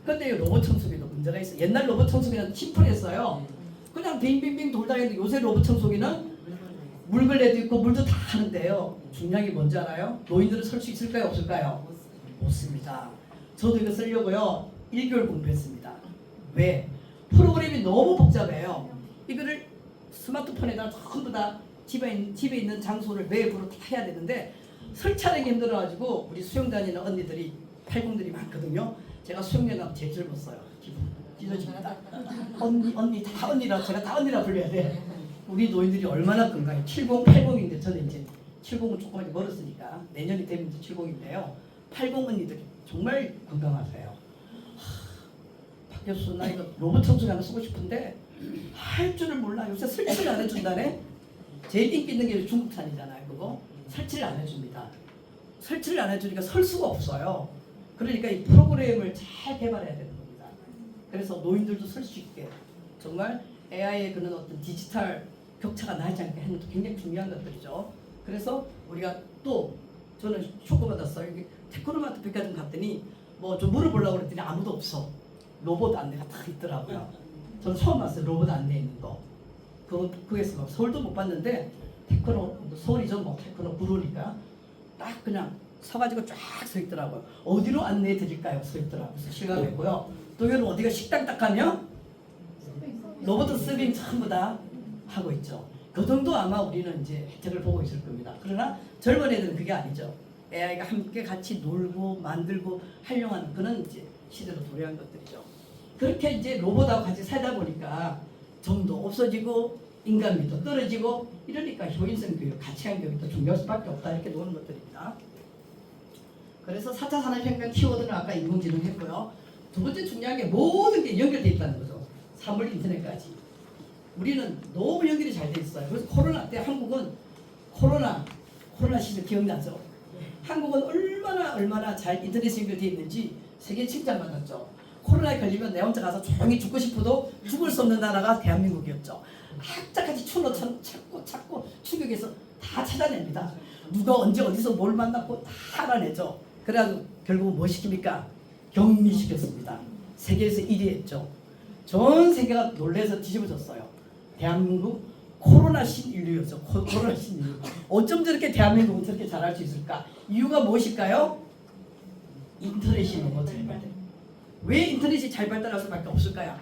근데 로봇 청소기도 문제가 있어. 옛날 로봇 청소기는 심플했어요. 그냥 빙빙빙 돌다 했는데 요새 로봇 청소기는 물걸레도 있고 물도 다 하는데요. 중요한 게 뭔지 알아요? 노인들은 설 수 있을까요? 없을까요? 없습니다. 저도 이거 쓰려고요 1개월 공부했습니다. 왜? 프로그램이 너무 복잡해요. 이거를 스마트폰에다 전부 다 집에 있는 장소를 외부로 다 해야 되는데 설치하는 게 힘들어가지고 우리 수영 다니는 언니들이 80들이 많거든요. 제가 수영장 제일 젊었어요. 기분 찢어집니다. 언니 다 언니라 제가 다 언니라 불려야 돼. 우리 노인들이 얼마나 건강해. 70, 80인데 저는 이제 70은 조금 이제 멀었으니까 내년이 되면 이제 70인데요. 80 언니들이 정말 건강하세요. 박 교수 나 이거 로봇 청소기 하나 쓰고 싶은데 할 줄을 몰라. 요새 설치를 안 해준다네. 제일 인기 있는 게 중국산이잖아요. 그거 설치를 안 해줍니다. 설치를 안 해주니까 설 수가 없어요. 그러니까 이 프로그램을 잘 개발해야 되는 겁니다. 그래서 노인들도 설 수 있게 정말 AI의 그런 어떤 디지털 격차가 나지 않게 하는 것도 굉장히 중요한 것들이죠. 그래서 우리가 또 저는 쇼크받았어요. 테크노마트 백화점 갔더니 뭐 좀 물어보려고 그랬더니 아무도 없어. 로봇 안내가 딱 있더라고요. 저는 처음 봤어요. 로봇 안내 있는 거. 그게서 서울도 못 봤는데 테크노 서울이죠. 뭐 테크노 구로니까 딱 그냥 서가지고 쫙 서 있더라고요. 어디로 안내해 드릴까요? 서 있더라고요. 그래서 실감했고요. 또 여러분 어디가 식당 딱 가면 로봇 서빙 전부 다 하고 있죠. 그 정도 아마 우리는 이제 혜택을 보고 있을 겁니다. 그러나 젊은 애들은 그게 아니죠. AI가 함께 같이 놀고 만들고 활용하는 그런 이제 시대로 도래한 것들이죠. 그렇게 이제 로봇하고 같이 살다 보니까 정도 없어지고 인간미도 떨어지고 이러니까 효율성 교육, 가치관 교육도 중요할 수밖에 없다 이렇게 노는 것들입니다. 그래서 4차 산업혁명 키워드는 아까 인공지능 했고요. 두 번째 중요한 게 모든 게 연결되어 있다는 거죠. 사물 인터넷까지. 우리는 너무 연결이 잘 돼 있어요. 그래서 코로나 때 한국은 코로나 시절 기억나죠? 한국은 얼마나 잘 인터넷 연결되어 있는지 세계 칭찬받았죠. 코로나에 걸리면 내 혼자 가서 조용히 죽고 싶어도 죽을 수 없는 나라가 대한민국이었죠. 학자까지 찾고 추격해서 다 찾아냅니다. 누가 언제 어디서 뭘 만났고 다 알아내죠. 그래가지고 결국은 뭐 시킵니까? 격리시켰습니다. 세계에서 1위 했죠. 전 세계가 놀래서 뒤집어졌어요. 대한민국 코로나 신인류였죠. 코로나 신인류. 어쩜 저렇게 대한민국은 저렇게 잘할 수 있을까? 이유가 무엇일까요? 인터넷이 너무 잘 발달. 왜 인터넷이 잘 발달할 수밖에 없을까요?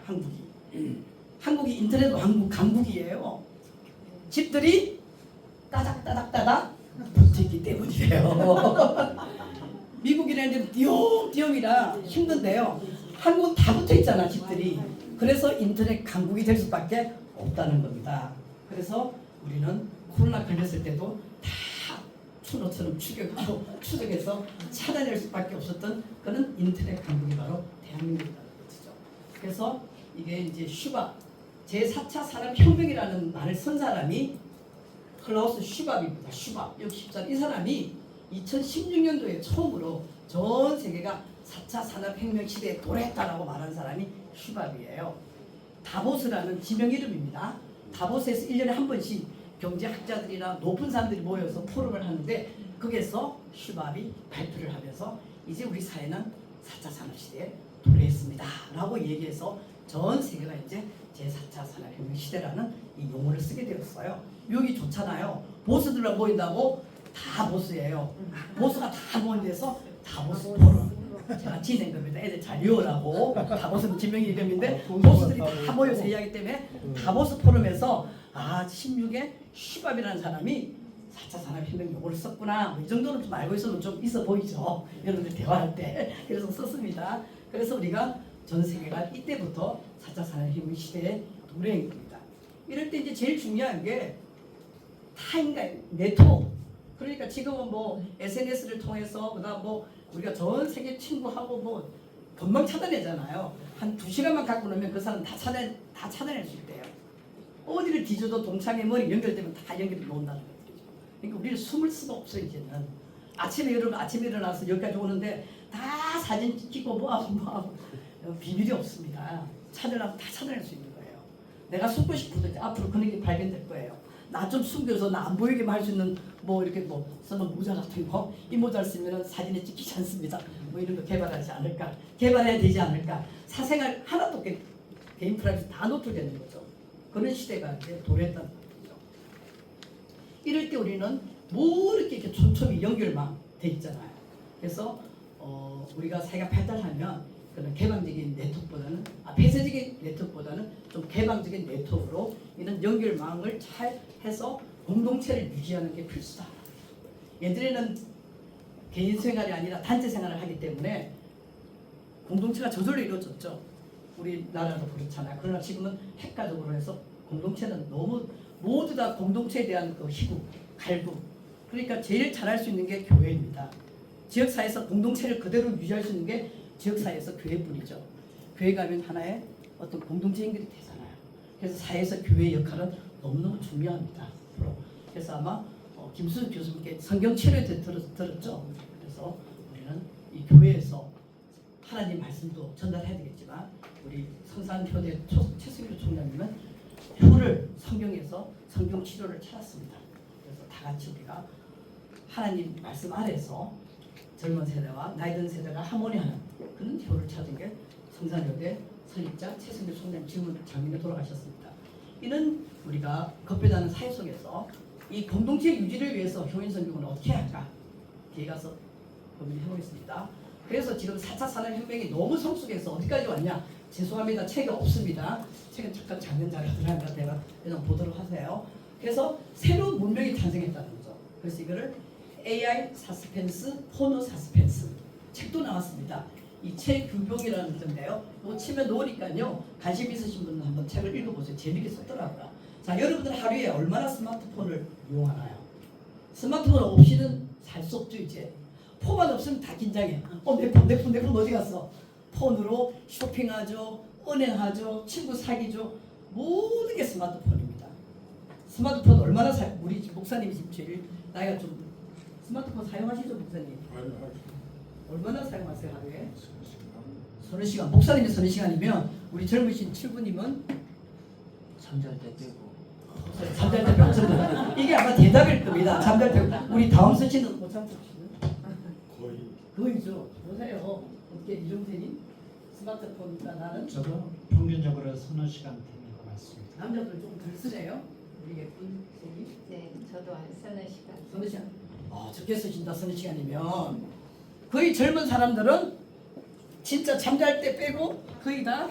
한국이 인터넷 강국이에요. 집들이 따닥따닥따닥 붙어있기 때문이에요. 미국이라는 데는 띄엄띄엄이라 힘든데요. 한국은 다 붙어있잖아 집들이. 그래서 인터넷 강국이 될 수밖에 없다는 겁니다. 그래서 우리는 코로나 걸렸을 때도 다 추노처럼 추적해서 찾아낼 수밖에 없었던 그런 인터넷 강국이 바로 대한민국이라는 것이죠. 그래서 이게 이제 슈밥 제4차 산업혁명이라는 말을 쓴 사람이 클라우스 슈밥입니다. 슈밥 60살 이 사람이 2016년도에 처음으로 전 세계가 4차 산업혁명 시대에 도래했다라고 말한 사람이 슈밥이에요. 다보스라는 지명 이름입니다. 다보스에서 1년에 한 번씩 경제학자들이나 높은 사람들이 모여서 포럼을 하는데 거기에서 슈밥이 발표를 하면서 이제 우리 사회는 4차 산업시대에 도래했습니다 라고 얘기해서 전 세계가 이제 제4차 산업혁명 시대라는 이 용어를 쓰게 되었어요. 여기 좋잖아요. 보스들만 모인다고 다 보스예요. 보스가 다 모인 데서 다보스 포럼. 제가 지낸 겁니다. 애들 잘 외우라고. 다보스는 지명이 이름인데 보스들이 다 모여서 이야기 때문에 다보스 포럼에서 16에 슈밥이라는 사람이 4차 산업혁명 용어를 썼구나. 뭐이 정도는 좀 알고 있으면 좀 있어 보이죠. 여러분들 대화할 때. 그래서 썼습니다. 그래서 우리가 전 세계가 이때부터 4차 산업혁명 시대에 도래한 겁니다. 이럴 때 이제 제일 중요한 게 타인과의 네트워크. 그러니까 지금은 뭐 SNS를 통해서 그다음 뭐 우리가 전 세계 친구하고 뭐 금방 찾아내잖아요. 한 2시간만 갖고 놓으면 그 사람 다 찾아낼 수 있대요. 어디를 뒤져도 동창회 머리 연결되면 다 연결이 나온다는 거죠. 그러니까 우리는 숨을 수가 없어요 이제는. 여러분 아침에 일어나서 여기까지 오는데 다 사진 찍고 뭐하고 비밀이 없습니다. 찾으려면 다 찾아낼 수 있는 거예요. 내가 숨고 싶어도 이제 앞으로 그런 게 발견될 거예요. 나 좀 숨겨서 나 안 보이게만 할 수 있는 뭐 이렇게 뭐 쓰는 모자 같은 거, 이 모자를 쓰면 사진에 찍히지 않습니다. 뭐 이런 거 개발하지 않을까, 개발해야 되지 않을까. 사생활 하나도 개인 프라이버시 다 노출되는 거죠. 그런 시대가 이제 도래했다는 거죠. 이럴 때 우리는 뭐 이렇게 촘촘히 연결만 돼 있잖아요. 그래서 우리가 사회가 발달하면 그런 개방적인 네트워크보다는 폐쇄적인 네트워크보다는 좀 개방적인 네트워크로 이런 연결망을 잘 해서 공동체를 유지하는 게 필수다. 예전에는 개인 생활이 아니라 단체 생활을 하기 때문에 공동체가 저절로 이루어졌죠. 우리나라도 그렇잖아요. 그러나 지금은 핵가족으로 해서 공동체는 너무 모두 다 공동체에 대한 그 희구, 갈구. 그러니까 제일 잘할 수 있는 게 교회입니다. 지역사회에서 공동체를 그대로 유지할 수 있는 게 지역사회에서 교회뿐이죠. 교회 가면 하나의 어떤 공동체 연결이 되잖아요. 그래서 사회에서 교회의 역할은 너무너무 중요합니다. 그래서 아마 김수준 교수님께 성경치료에 들었죠. 그래서 우리는 이 교회에서 하나님 말씀도 전달해야 되겠지만 우리 성산효대 최승규 총장님은 효를 성경에서 성경치료를 찾았습니다. 그래서 다 같이 우리가 하나님 말씀 아래서 젊은 세대와 나이 든 세대가 하모니하는 그런 효를 찾은 게 성산여대 설립자 최승규 총장님 지금 작년에 돌아가셨습니다. 이는 우리가 급변하는 사회 속에서 이 공동체 유지를 위해서 효인성경은 어떻게 할까? 뒤에 가서 고민해 보겠습니다. 그래서 지금 4차 산업혁명이 너무 성숙해서 어디까지 왔냐? 죄송합니다. 책이 없습니다. 책은 잠깐 작년 자료가 들어간 것 같아요. 그냥 보도록 하세요. 그래서 새로운 문명이 탄생했다는 거죠. 그래서 이거를 AI 사스펜스, 포노 사스펜스 책도 나왔습니다. 이 최규봉이라는 건데요. 이거 치면 놓으니까요. 관심 있으신 분은 한번 책을 읽어보세요. 재밌게 썼더라고요. 자, 여러분들 하루에 얼마나 스마트폰을 이용하나요? 스마트폰 없이는 살 수 없죠 이제. 폰만 없으면 다 긴장해. 내 폰 어디 갔어? 폰으로 쇼핑하죠, 은행하죠, 친구 사귀죠. 모든 게 스마트폰입니다. 스마트폰 얼마나 우리 목사님이 지금 제일 나이가 좀 스마트폰 사용하시죠, 목사님? 얼마나 사용하세요, 하루에? 서너 시간. 목사님이 서너 시간이면 우리 젊으신 칠부님은 잠잘 때 빼고. 잠잘 때 빼고. 이게 아마 대답일 겁니다. 잠잘 때. 우리 다음 서씨는 오창석 씨는? 거의죠. 보세요. 어떻게 이종태님? 스마트폰이나 나는? 저도 평균적으로 서너 시간 되는 것 같습니다. 남자들 조금 덜 쓰네요. 우리 예쁜 쌤이. 네, 저도 한 서너 시간. 서너 시간. 적게 쓰신다 서너 시간이면 거의 젊은 사람들은 진짜 잠잘 때 빼고 거의 다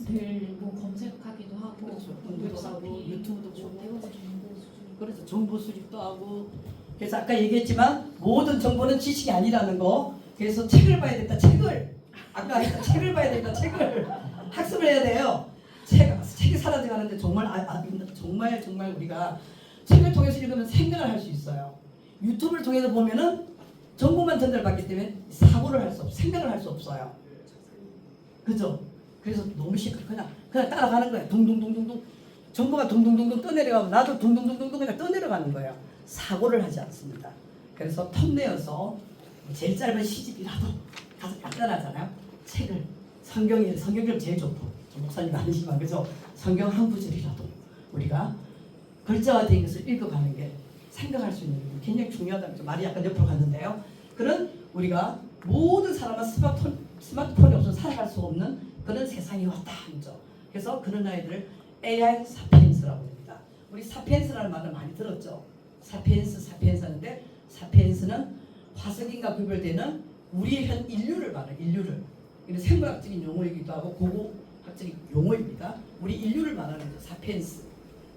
늘 뭐 검색하기도 하고, 그렇죠. 공부도 하고 유튜브도 보고 정보 수준. 그래서 정보 수집도 하고 그래서 아까 얘기했지만 모든 정보는 지식이 아니라는 거. 그래서 책을 봐야 된다. 책을 아까 했다. 책을 봐야 된다. 책을 학습을 해야 돼요. 책이 사라져가는데 정말 정말 우리가 책을 통해서 읽으면 생각을 할 수 있어요. 유튜브를 통해서 보면은 정보만 전달받기 때문에 사고를 할 수 없어, 생각을 할 수 없어요. 그죠? 그래서 너무 쉽게 그냥 따라가는 거예요. 둥둥둥둥둥 정보가 둥둥둥둥 떠내려가고 나도 둥둥둥둥둥 그냥 떠내려가는 거예요. 사고를 하지 않습니다. 그래서 텀내어서 제일 짧은 시집이라도 가서 간단하잖아요. 책을 성경이 제일 좋고 목사님 아니지만 그죠? 성경 한 구절이라도 우리가 글자화된 것을 읽어가는 게 생각할 수 있는 게 굉장히 중요하다는 거죠. 말이 약간 옆으로 갔는데요. 그런 우리가 모든 사람은 스마트폰이 없어서 살아갈 수 없는 그런 세상이 왔다 하죠. 그래서 그런 아이들을 AI 사피엔스라고 합니다. 우리 사피엔스라는 말을 많이 들었죠. 사피엔스 하는데 사피엔스는 화석인과 구별되는 우리의 현 인류를 말해요. 인류를. 이런 생물학적인 용어이기도 하고 고고학적인 용어입니다. 우리 인류를 말하는 거죠. 사피엔스.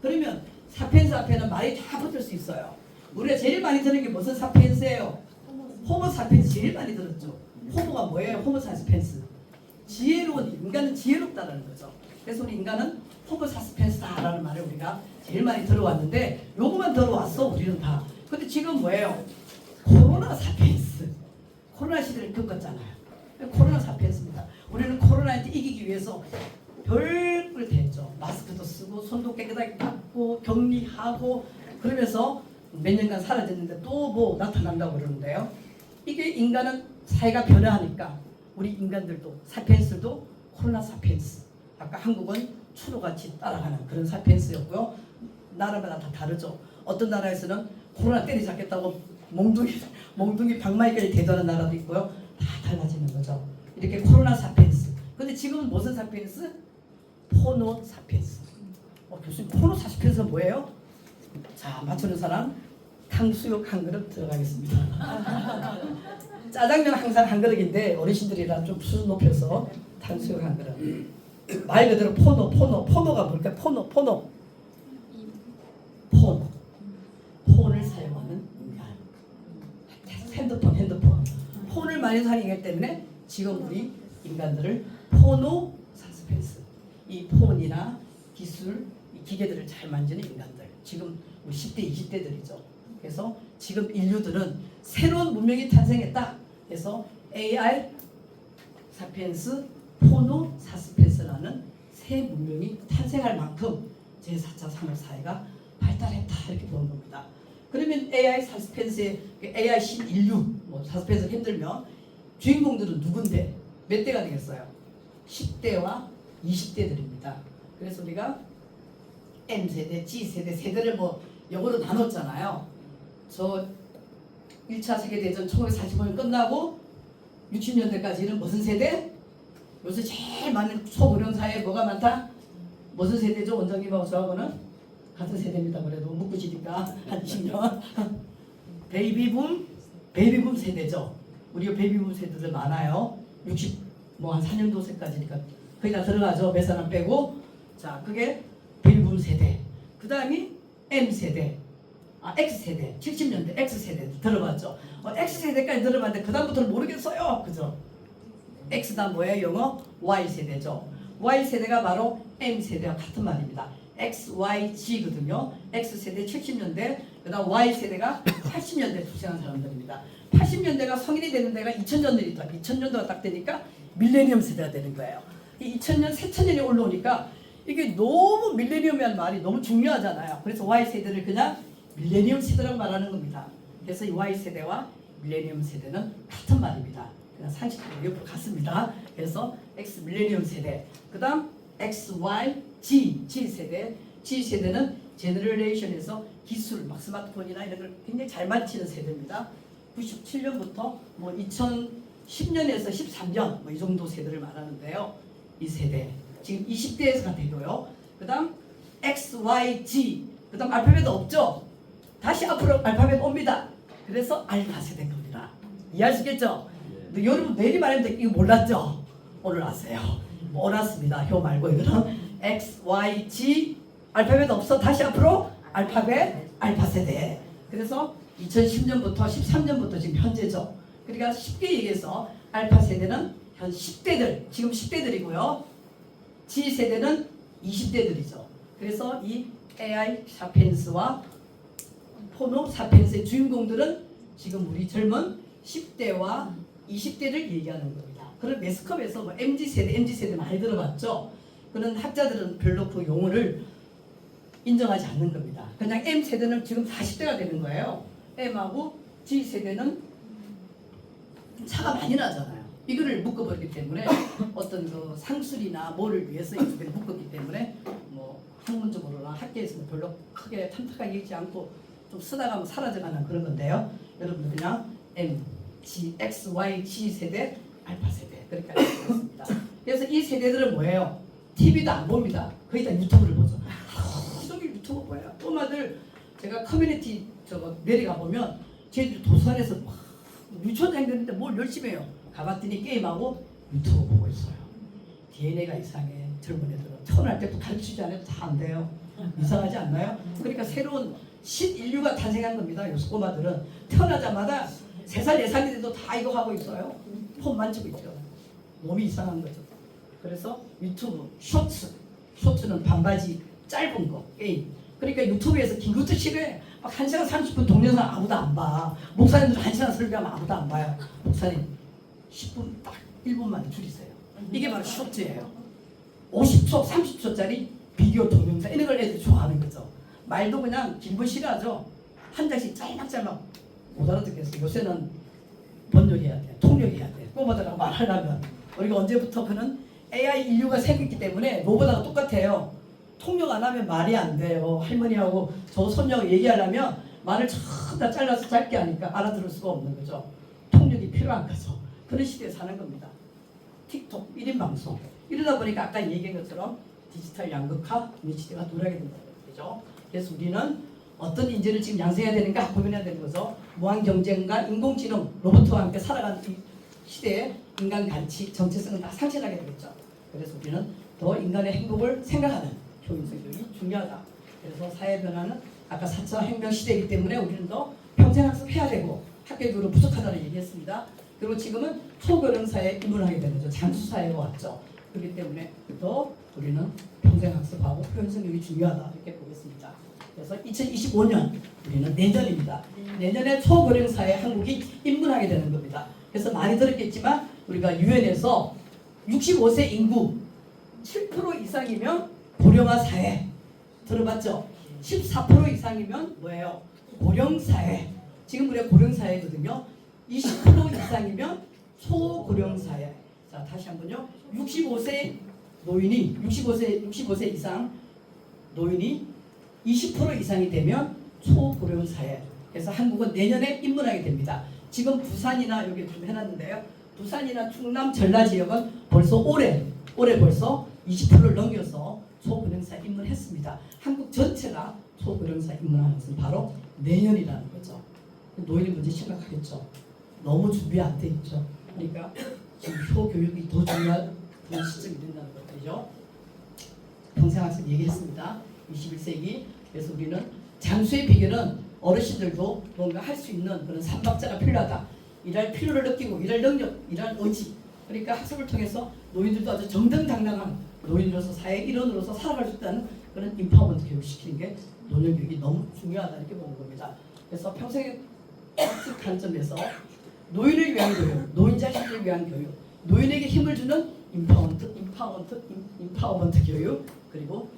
그러면 사피엔스 앞에는 말이 다 붙을 수 있어요. 우리가 제일 많이 들은 게 무슨 사피엔스예요? 호모 사피엔스 제일 많이 들었죠. 호모가 뭐예요? 호모 사피엔스. 지혜로운 인간은 지혜롭다라는 거죠. 그래서 우리 인간은 호모 사피엔스다라는 말을 우리가 제일 많이 들어왔는데 요거만 들어왔어 우리는 다. 근데 지금 뭐예요? 코로나 사피엔스. 코로나 시대를 겪었잖아요. 코로나 사피엔스입니다. 우리는 코로나한테 이기기 위해서 별걸 다 했죠. 마스크도 쓰고 손도 깨끗하게 닦고 격리하고 그러면서 몇 년간 사라졌는데 또 뭐 나타난다고 그러는데요. 이게 인간은 사회가 변화하니까 우리 인간들도 사피엔스도 코로나 사피엔스. 아까 한국은 추로같이 따라가는 그런 사피엔스였고요. 나라마다 다 다르죠. 어떤 나라에서는 코로나 때리잡겠다고 몽둥이 방망이까지 대도하는 나라도 있고요. 다 달라지는 거죠. 이렇게 코로나 사피엔스. 근데 지금은 무슨 사피엔스? 포노 사피엔스. 교수님 포노 사피엔스가 뭐예요? 자, 맞추는 사람 탕수육 한 그릇 들어가겠습니다. 짜장면 항상 한 그릇인데 어르신들이라 좀 수준 높여서 탕수육 한 그릇. 말 그대로 포노가 뭘까요? 포노. 폰을 사용하는 인간. 핸드폰. 폰을 많이 사용하기 때문에 지금 우리 인간들을 포노 사스펜스. 이 폰이나 기술, 이 기계들을 잘 만지는 인간들. 지금 우리 10대, 20대들이죠. 그래서 지금 인류들은 새로운 문명이 탄생했다. 그래서 AI 사피엔스, 포노 사스펜스라는 새 문명이 탄생할 만큼 제4차 산업사회가 발달했다 이렇게 보는 겁니다. 그러면 AI 사스펜스의 AI 신인류 뭐 사스펜스 힘들면 주인공들은 누군데 몇 대가 되겠어요? 10대와 20대들입니다. 그래서 우리가 M세대, G세대, 세대를 뭐 영어로 나눴잖아요. 저 1차 세계대전 1945년 끝나고 60년대까지는 무슨 세대? 요새 제일 많은 초고령 사회에 뭐가 많다? 무슨 세대죠? 원장님하고 저하고는 같은 세대입니다. 그래도 묶으시니까 한 20년. 베이비붐 세대죠. 우리가 베이비붐 세대들 많아요. 60 뭐 한 4년도세까지니까 거의 다 들어가죠. 몇 사람 빼고. 자, 그게 베이비붐 세대. 그 다음이 M세대. X세대. 70년대 X세대 들어봤죠. X세대까지 들어봤는데 그 다음부터는 모르겠어요. 그죠? X다 뭐예요? 영어? Y세대죠. Y세대가 바로 M세대와 같은 말입니다. XYG거든요. X세대 70년대, 그 다음 Y세대가 80년대出生한 사람들입니다. 80년대가 성인이 되는 데가 2000년들이다. 2000년도가 딱 되니까 밀레니엄 세대가 되는 거예요. 이 2000년, 4000년이 올라오니까 이게 너무 밀레니엄이라는 말이 너무 중요하잖아요. 그래서 Y세대를 그냥 밀레니엄 세대라고 말하는 겁니다. 그래서 이 Y세대와 밀레니엄 세대는 같은 말입니다. 그냥 상식적으로 옆으로 같습니다. 그래서 X 밀레니엄 세대, 그 다음 G 세대. G세대는 제너레이션에서 기술, 막 스마트폰이나 이런 걸 굉장히 잘 만지는 세대입니다. 97년부터 뭐 2010년에서 13년 뭐 이 정도 세대를 말하는데요. 이 세대 지금 20대에서가 되고요. 그 다음 XYG, 그 다음 알파벳 없죠? 다시 앞으로 알파벳 옵니다. 그래서 알파 세대인 겁니다. 이해하시겠죠? 근데 여러분 내일이 말했는데 이거 몰랐죠? 오늘 아세요. 몰랐습니다. 혀 말고 이거는 XYG 알파벳 없어. 다시 앞으로 알파벳 알파 세대. 그래서 2010년부터 13년부터 지금 현재죠. 그러니까 쉽게 얘기해서 알파 세대는 현 10대들, 지금 10대들이고요. G 세대는 20대들이죠. 그래서 이 AI 사피엔스와 포노 사피엔스의 주인공들은 지금 우리 젊은 10대와 20대를 얘기하는 겁니다. 그런 매스컴에서 뭐 MZ세대 많이 들어봤죠? 그런 학자들은 별로 그 용어를 인정하지 않는 겁니다. 그냥 M세대는 지금 40대가 되는 거예요. M하고 G세대는 차가 많이 나잖아요. 이거를 묶어버리기 때문에 어떤 그 상술이나 뭐를 위해서 이렇게 묶었기 때문에 뭐 학문적으로나 학계에서는 별로 크게 탐탁하게 읽지 않고 좀 쓰다가 뭐 사라져가는 그런 건데요. 여러분들 그냥 M, G, X, Y, G 세대 알파 세대 그렇게 알고 있습니다. 그래서 이 세대들은 뭐예요? TV도 안 봅니다. 거의 다 유튜브를 보죠. 하루 종일 유튜브 봐요. 꼬마들 제가 커뮤니티 저거 내려가 보면 쟤들 도서관에서 막 유치원 다니는데 뭘 열심히 해요. 가봤더니 게임하고 유튜브 보고 있어요. DNA가 이상해. 젊은 애들은 태어날 때부터 가르치지 않아도 다 안 돼요. 이상하지 않나요? 그러니까 새로운 신인류가 탄생한 겁니다. 요새 꼬마들은 태어나자마자 3살, 4살이 돼도 다 이거 하고 있어요. 폰 만지고 있죠. 몸이 이상한 거죠. 그래서 유튜브, 쇼츠는 반바지 짧은 거, 게임. 그러니까 유튜브에서 긴것도 싫어해. 막 1시간 30분 동영상 아무도 안 봐. 목사님들 1시간 설교하면 아무도 안 봐요. 목사님 10분 딱 1분만 줄이세요. 이게 바로 쇼츠예요. 50초, 30초짜리 비디오 동영상 이런 걸 애들이 좋아하는 거죠. 말도 그냥 긴 거 싫어하죠. 한 장씩 짤막짤막 못 알아듣겠어요. 요새는 번역해야 돼. 통역해야 돼. 꼬마들하고 말하려면 우리가 언제부터 그는 AI 인류가 생겼기 때문에 로봇하고 똑같아요. 통역 안 하면 말이 안 돼요. 할머니하고 저 손녀하고 얘기하려면 말을 전부 다 잘라서 짧게 하니까 알아들을 수가 없는 거죠. 통역이 필요한 거죠. 그런 시대에 사는 겁니다. 틱톡 1인 방송 이러다 보니까 아까 얘기한 것처럼 디지털 양극화 우리 시대가 노력이 된다는 거죠. 그래서 우리는 어떤 인재를 지금 양성해야 되는가 고민해야 되는 거죠. 무한 경쟁과 인공지능 로봇과 함께 살아가는 이 시대에 인간 가치 정체성은 다 상실하게 되겠죠. 그래서 우리는 더 인간의 행복을 생각하는 효율성 교육이 중요하다. 그래서 사회 변화는 아까 4차 혁명 시대이기 때문에 우리는 더 평생 학습해야 되고 학교 교육은 부족하다는 얘기했습니다. 그리고 지금은 초고령 사회에 입문하게 되는 거죠. 장수 사회가 왔죠. 그렇기 때문에 더 우리는 평생 학습하고 효율성 교육이 중요하다 이렇게 보겠습니다. 그래서 2025년 우리는 내년입니다. 내년에 초고령 사회 한국이 입문하게 되는 겁니다. 그래서 많이 들었겠지만 우리가 유엔에서 65세 인구 7% 이상이면 고령화 사회 들어봤죠? 14% 이상이면 뭐예요? 고령 사회. 지금 우리가 고령 사회거든요. 20% 이상이면 초고령 사회. 자 다시 한번요. 65세 노인이 65세 이상 노인이 20% 이상이 되면 초고령 사회. 그래서 한국은 내년에 입문하게 됩니다. 지금 부산이나 여기 좀 해놨는데요. 부산이나 충남 전라 지역은 벌써 올해 벌써 20%를 넘겨서 초고령사 입문했습니다. 한국 전체가 초고령사 입문하는 것은 바로 내년이라는 거죠. 노인의 문제 심각하겠죠. 너무 준비 안 돼 있죠. 그러니까 지금 효교육이 더 중요한 그런 시점이 된다는 거죠. 평생학습 얘기했습니다. 21세기. 그래서 우리는 장수의 비결은 어르신들도 뭔가 할 수 있는 그런 삼박자가 필요하다. 일할 필요를 느끼고 일할 능력, 일할 의지. 그러니까 학습을 통해서 노인들도 아주 정정당당한 노인으로서 사회 일원으로서 살아갈 수 있다는 그런 인파먼트 교육을 시키는 게 노년 교육이 너무 중요하다 이렇게 보는 겁니다. 그래서 평생 학습 관점에서 노인을 위한 교육, 노인 자신을 위한 교육, 노인에게 힘을 주는 인파워먼트 교육, 그리고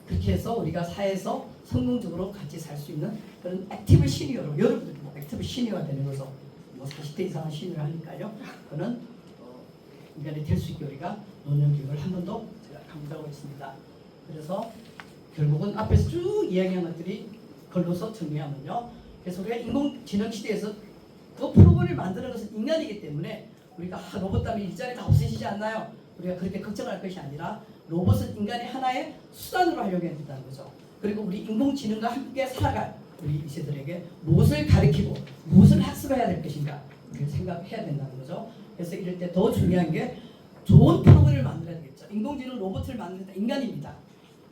그렇게 해서 우리가 사회에서 성공적으로 같이 살 수 있는 그런 액티브 시니어로 여러분들이 뭐 액티브 시니어가 되는 거죠. 뭐 40대 이상의 시니어를 하니까요. 그는 인간이 될 수 있게 우리가 노년 교육을 한 번 더 제가 강조하고 있습니다. 그래서 결국은 앞에서 쭉 이야기한 것들이 걸로서 정리하면요. 그래서 우리가 인공지능 시대에서 그 프로그램을 만드는 것은 인간이기 때문에 우리가 로봇 때문에 일자리 다 없어지지 않나요? 우리가 그렇게 걱정할 것이 아니라 로봇은 인간의 하나의 수단으로 하려고 해야 된다는 거죠. 그리고 우리 인공지능과 함께 살아갈 우리 이 세들에게 무엇을 가르치고 무엇을 학습해야 될 것인가 그걸 생각해야 된다는 거죠. 그래서 이럴 때 더 중요한 게 좋은 프로그램을 만들어야 되겠죠. 인공지능 로봇을 만든다 인간입니다.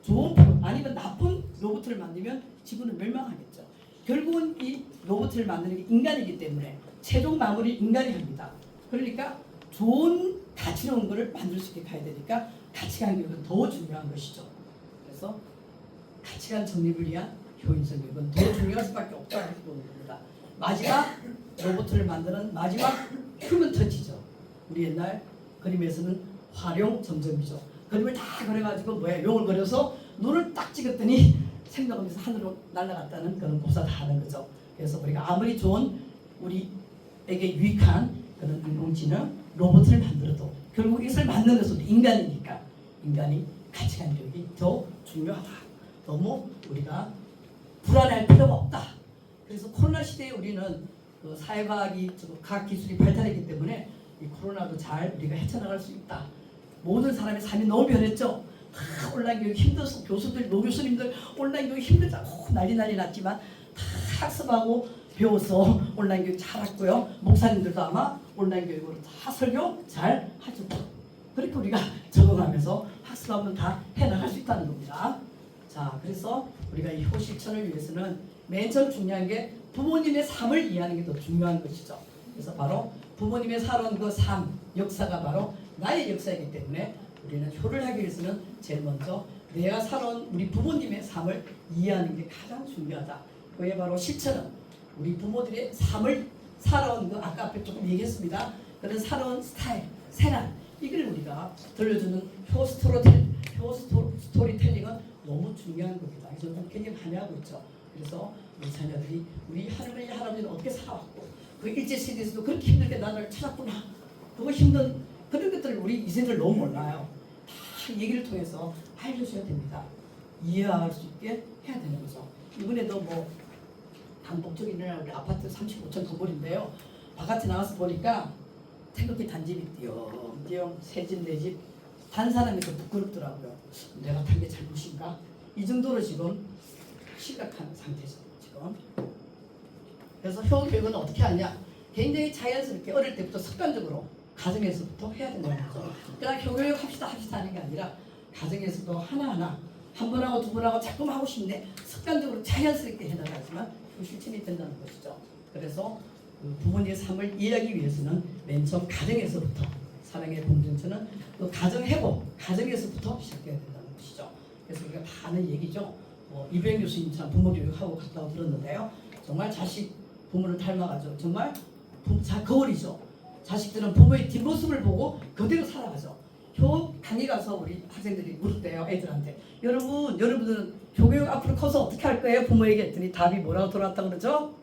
좋은 프로그램 아니면 나쁜 로봇을 만들면 지구는 멸망하겠죠. 결국은 이 로봇을 만드는 게 인간이기 때문에 최종 마무리 인간이 합니다. 그러니까 좋은 가치로운 것을 만들 수 있게 가야 되니까 가치관 교육은 더 중요한 것이죠. 그래서 가치관 정립을 위한 효율성 교육은 더 중요할 수밖에 없다고 보는 겁니다. 마지막 로봇을 만드는 마지막 휴먼 터치죠. 우리 옛날 그림에서는 활용 점점이죠. 그림을 다 그려가지고 뭐야 용을 그려서 눈을 딱 찍었더니 생각하면서 하늘로 날아갔다는 그런 고사 다 하는 거죠. 그래서 우리가 아무리 좋은 우리에게 유익한 그런 인공지능 로봇을 만들어도 결국 이것을 만드는 것은 인간이니까 인간이 가치관 교육이 더 중요하다. 너무 우리가 불안할 필요가 없다. 그래서 코로나 시대에 우리는 그 사회과학이 과학 기술이 발달했기 때문에 이 코로나도 잘 우리가 헤쳐나갈 수 있다. 모든 사람의 삶이 너무 변했죠. 다 온라인 교육 힘들어서 교수들, 노교수님들 온라인 교육 힘들다 난리 났지만 다 학습하고 배워서 온라인 교육 잘했고요. 목사님들도 아마 온라인 교육으로 다 설교 잘 하죠. 그렇게 우리가 적응하면서 학습하면 다 해나갈 수 있다는 겁니다. 자, 그래서 우리가 이 효실천을 위해서는 맨 처음 중요한 게 부모님의 삶을 이해하는 게 더 중요한 것이죠. 그래서 바로 부모님의 살아온 그 삶, 역사가 바로 나의 역사이기 때문에 우리는 효를 하기 위해서는 제일 먼저 내가 살아온 우리 부모님의 삶을 이해하는 게 가장 중요하다. 그게 바로 실천은 우리 부모들의 삶을 살아온 그 아까 앞에 조금 얘기했습니다. 그런 살아온 스타일, 생활 이걸 우리가 들려주는 스토리텔링은 너무 중요한 겁니다. 그래서 저는 굉장히 많이 하고 있죠. 그래서 우리 자녀들이 우리 할머니 할아버지는 어떻게 살아왔고 그 일제시대에서도 그렇게 힘들게 나를 찾았구나. 그거 힘든 그런 것들을 우리 이세들 너무 몰라요. 다 얘기를 통해서 알려줘야 됩니다. 이해할 수 있게 해야 되는 거죠. 이번에도 뭐 단독적인 우리 아파트 35층 건물인데요. 바깥에 나와서 보니까 태극기 단집이 띄엄띄엄 새집 내집 단 사람이 더 부끄럽더라고요. 내가 탄 게 잘못인가? 이 정도로 지금 심각한 상태죠. 지금. 그래서 효교육은 어떻게 하냐? 굉장히 자연스럽게 어릴 때부터 습관적으로 가정에서부터 해야 된다는 거죠. 그냥 효교육 합시다 하는 게 아니라 가정에서도 하나하나 한 번 하고 두 번 하고 자꾸만 하고 싶네 습관적으로 자연스럽게 해나가지만 실천이 된다는 것이죠. 그래서 부모님의 삶을 이해하기 위해서는 맨 처음 가정에서부터 사랑의 공동체는 또 가정 회복, 가정에서부터 시작해야 된다는 것이죠. 그래서 우리가 다 아는 얘기죠. 이병 교수님처럼 부모 교육하고 갔다고 들었는데요. 정말 자식 부모를 닮아가죠. 정말 거울이죠. 자식들은 부모의 뒷모습을 보고 그대로 살아가죠. 효 강의 가서 우리 학생들이 물었대요. 애들한테. 여러분들은 교육 앞으로 커서 어떻게 할 거예요? 부모에게 했더니 답이 뭐라고 돌아왔다고 그러죠?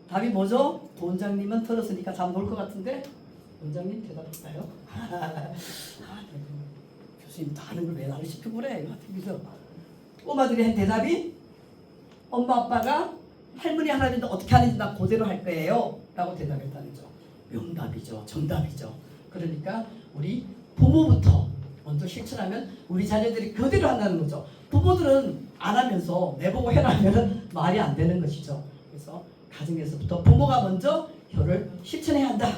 답이 뭐죠? 원장님은 들었으니까 잘 놀 것 같은데 원장님 대답할까요? 교수님 다 아는 걸 왜 나를 시키고 그래? 그래서 꼬마들이 한 대답이 엄마 아빠가 할머니 할아버지도 어떻게 하는지 나 그대로 할 거예요 라고 대답했다는 거죠. 명답이죠. 정답이죠. 그러니까 우리 부모부터 먼저 실천하면 우리 자녀들이 그대로 한다는 거죠. 부모들은 안 하면서 내보고 해라면 말이 안 되는 것이죠. 그래서 가정에서부터 부모가 먼저 효를 실천해야 한다.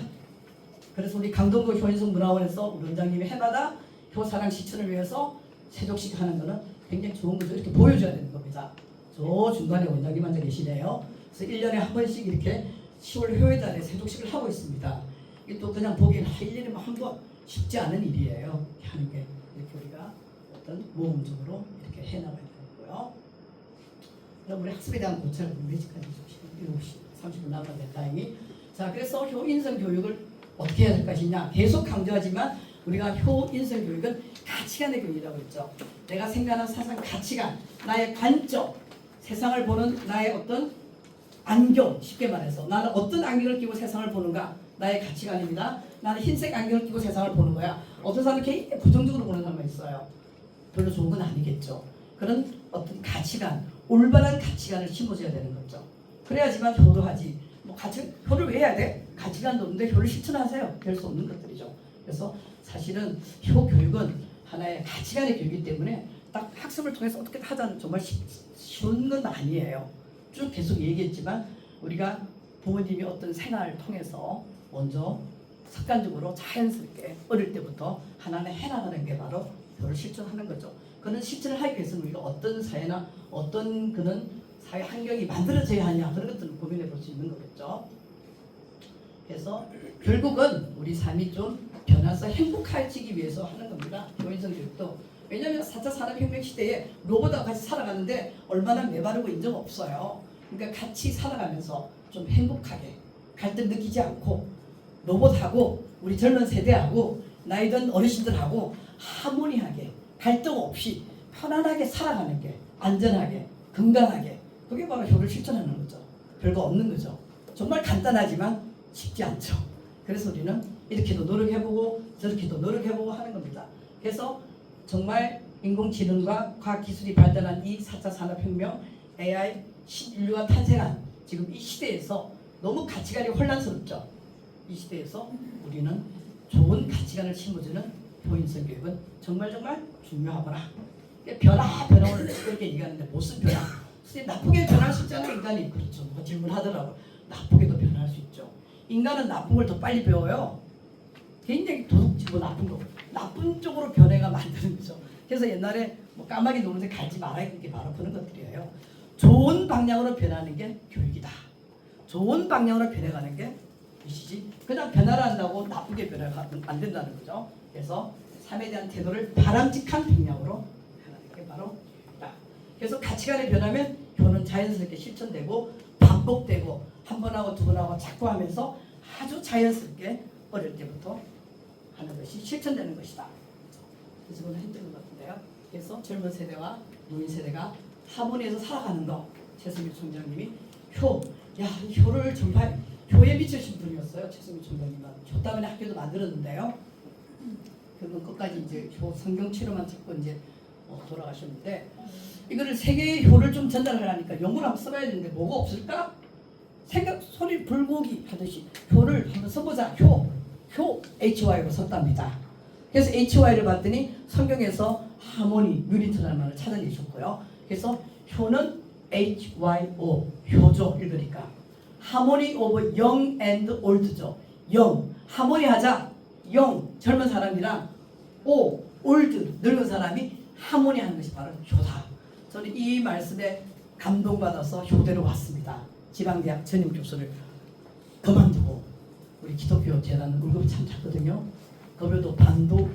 그래서 우리 강동구 효인성 문화원에서 우리 원장님이 해마다 효사랑 실천을 위해서 세족식 하는 거는 굉장히 좋은 거죠. 이렇게 보여줘야 되는 겁니다. 저 중간에 원장님 앉아 계시네요. 그래서 1년에 한 번씩 이렇게 10월 효의달에 세족식을 하고 있습니다. 이게 또 그냥 보기에는 1년에 한 번 쉽지 않은 일이에요. 이렇게 하는 게 이렇게 우리가 어떤 모험적으로 이렇게 해나가야 되고요. 그럼 우리 학습에 대한 고찰을 매직까지 7시 30분 남았는데 다행히. 자, 그래서 효인성 교육을 어떻게 해야 될 것이냐 계속 강조하지만 우리가 효인성 교육은 가치관의 교육이라고 했죠. 내가 생각하는 사상 가치관, 나의 관점, 세상을 보는 나의 어떤 안경, 쉽게 말해서 나는 어떤 안경을 끼고 세상을 보는가 나의 가치관입니다. 나는 흰색 안경을 끼고 세상을 보는 거야. 어떤 사람은 굉장히 부정적으로 보는 사람이 있어요. 별로 좋은 건 아니겠죠. 그런 어떤 가치관, 올바른 가치관을 심어줘야 되는 거죠. 그래야지만 효도하지. 효를 왜 해야 돼? 가치관도 없는데 효를 실천하세요. 될 수 없는 것들이죠. 그래서 사실은 효 교육은 하나의 가치관의 교육이기 때문에 딱 학습을 통해서 어떻게 하자는 정말 쉬운 건 아니에요. 쭉 계속 얘기했지만 우리가 부모님이 어떤 생활을 통해서 먼저 습관적으로 자연스럽게 어릴 때부터 하나하나 해나가는 게 바로 효를 실천하는 거죠. 그런 실천을 하기 위해서는 우리가 어떤 사회나 어떤 그런 사회 환경이 만들어져야 하냐 그런 것들을 고민해 볼 수 있는 거겠죠. 그래서 결국은 우리 삶이 좀 변해서 행복해지기 위해서 하는 겁니다. 효인성 교육도. 왜냐하면 4차 산업혁명 시대에 로봇하고 같이 살아가는데 얼마나 메바르고 인정 없어요. 그러니까 같이 살아가면서 좀 행복하게 갈등 느끼지 않고 로봇하고 우리 젊은 세대하고 나이 든 어르신들하고 하모니하게 갈등 없이 편안하게 살아가는 게 안전하게 건강하게 그게 바로 효를 실천하는 거죠. 별거 없는 거죠. 정말 간단하지만 쉽지 않죠. 그래서 우리는 이렇게도 노력해보고 저렇게도 노력해보고 하는 겁니다. 그래서 정말 인공지능과 과학기술이 발달한 이 4차 산업혁명 AI 인류가 탄생한 지금 이 시대에서 너무 가치관이 혼란스럽죠. 이 시대에서 우리는 좋은 가치관을 심어주는 효인성 교육은 정말 중요하구나. 변화를 그렇게 얘기하는데 무슨 변화? 선생님 나쁘게 변할 수 있잖아요. 인간이. 그렇죠. 뭐 질문하더라고. 나쁘게도 변할 수 있죠. 인간은 나쁜 걸 더 빨리 배워요. 굉장히 도둑질고 나쁜 거. 나쁜 쪽으로 변해가 만드는 거죠. 그래서 옛날에 뭐 까마귀 노는데 갈지 말아야 게 바로 그런 것들이에요. 좋은 방향으로 변하는 게 교육이다. 좋은 방향으로 변해가는 게 이시지. 그냥 변화를 한다고 나쁘게 변해가면 안 된다는 거죠. 그래서 삶에 대한 태도를 바람직한 방향으로 변하는 게 바로 교육이다. 그래서 가치관이 변하면 교훈은 자연스럽게 실천되고 반복되고 한 번 하고 두 번 하고 자꾸 하면서 아주 자연스럽게 어릴 때부터 하는 것이 실천되는 것이다. 그래서 오늘 힘든 것 같은데요. 그래서 젊은 세대와 노인 세대가 하모니에서 살아가는 거. 최승규 총장님이 효를 정말 효에 미치신 분이었어요. 최승규 총장님은 효 때문에 학교도 만들었는데요. 그건 끝까지 이제 효 성경 치료만 찾고 이제 돌아가셨는데 이거를 세계의 효를 좀 전달하려니까 영어를 한번 써봐야 되는데 뭐가 없을까? 생각 소리 불고기 하듯이 효를 한번 써보자. 효 HY로 썼답니다. 그래서 HY를 봤더니 성경에서 하모니, 유니트라는 말을 찾아내셨고요. 그래서 효는 HYO, 효죠. 읽으니까. 하모니 오브 영 앤드 올드죠. 영, 하모니 하자. 영, 젊은 사람이랑 오, 올드, 늙은 사람이 하모니 하는 것이 바로 효다. 저는 이 말씀에 감동받아서 효대로 왔습니다. 지방대학 전임 교수를 그만두고 우리 기독교 재단 월급이 참 작거든요. 급여도 반도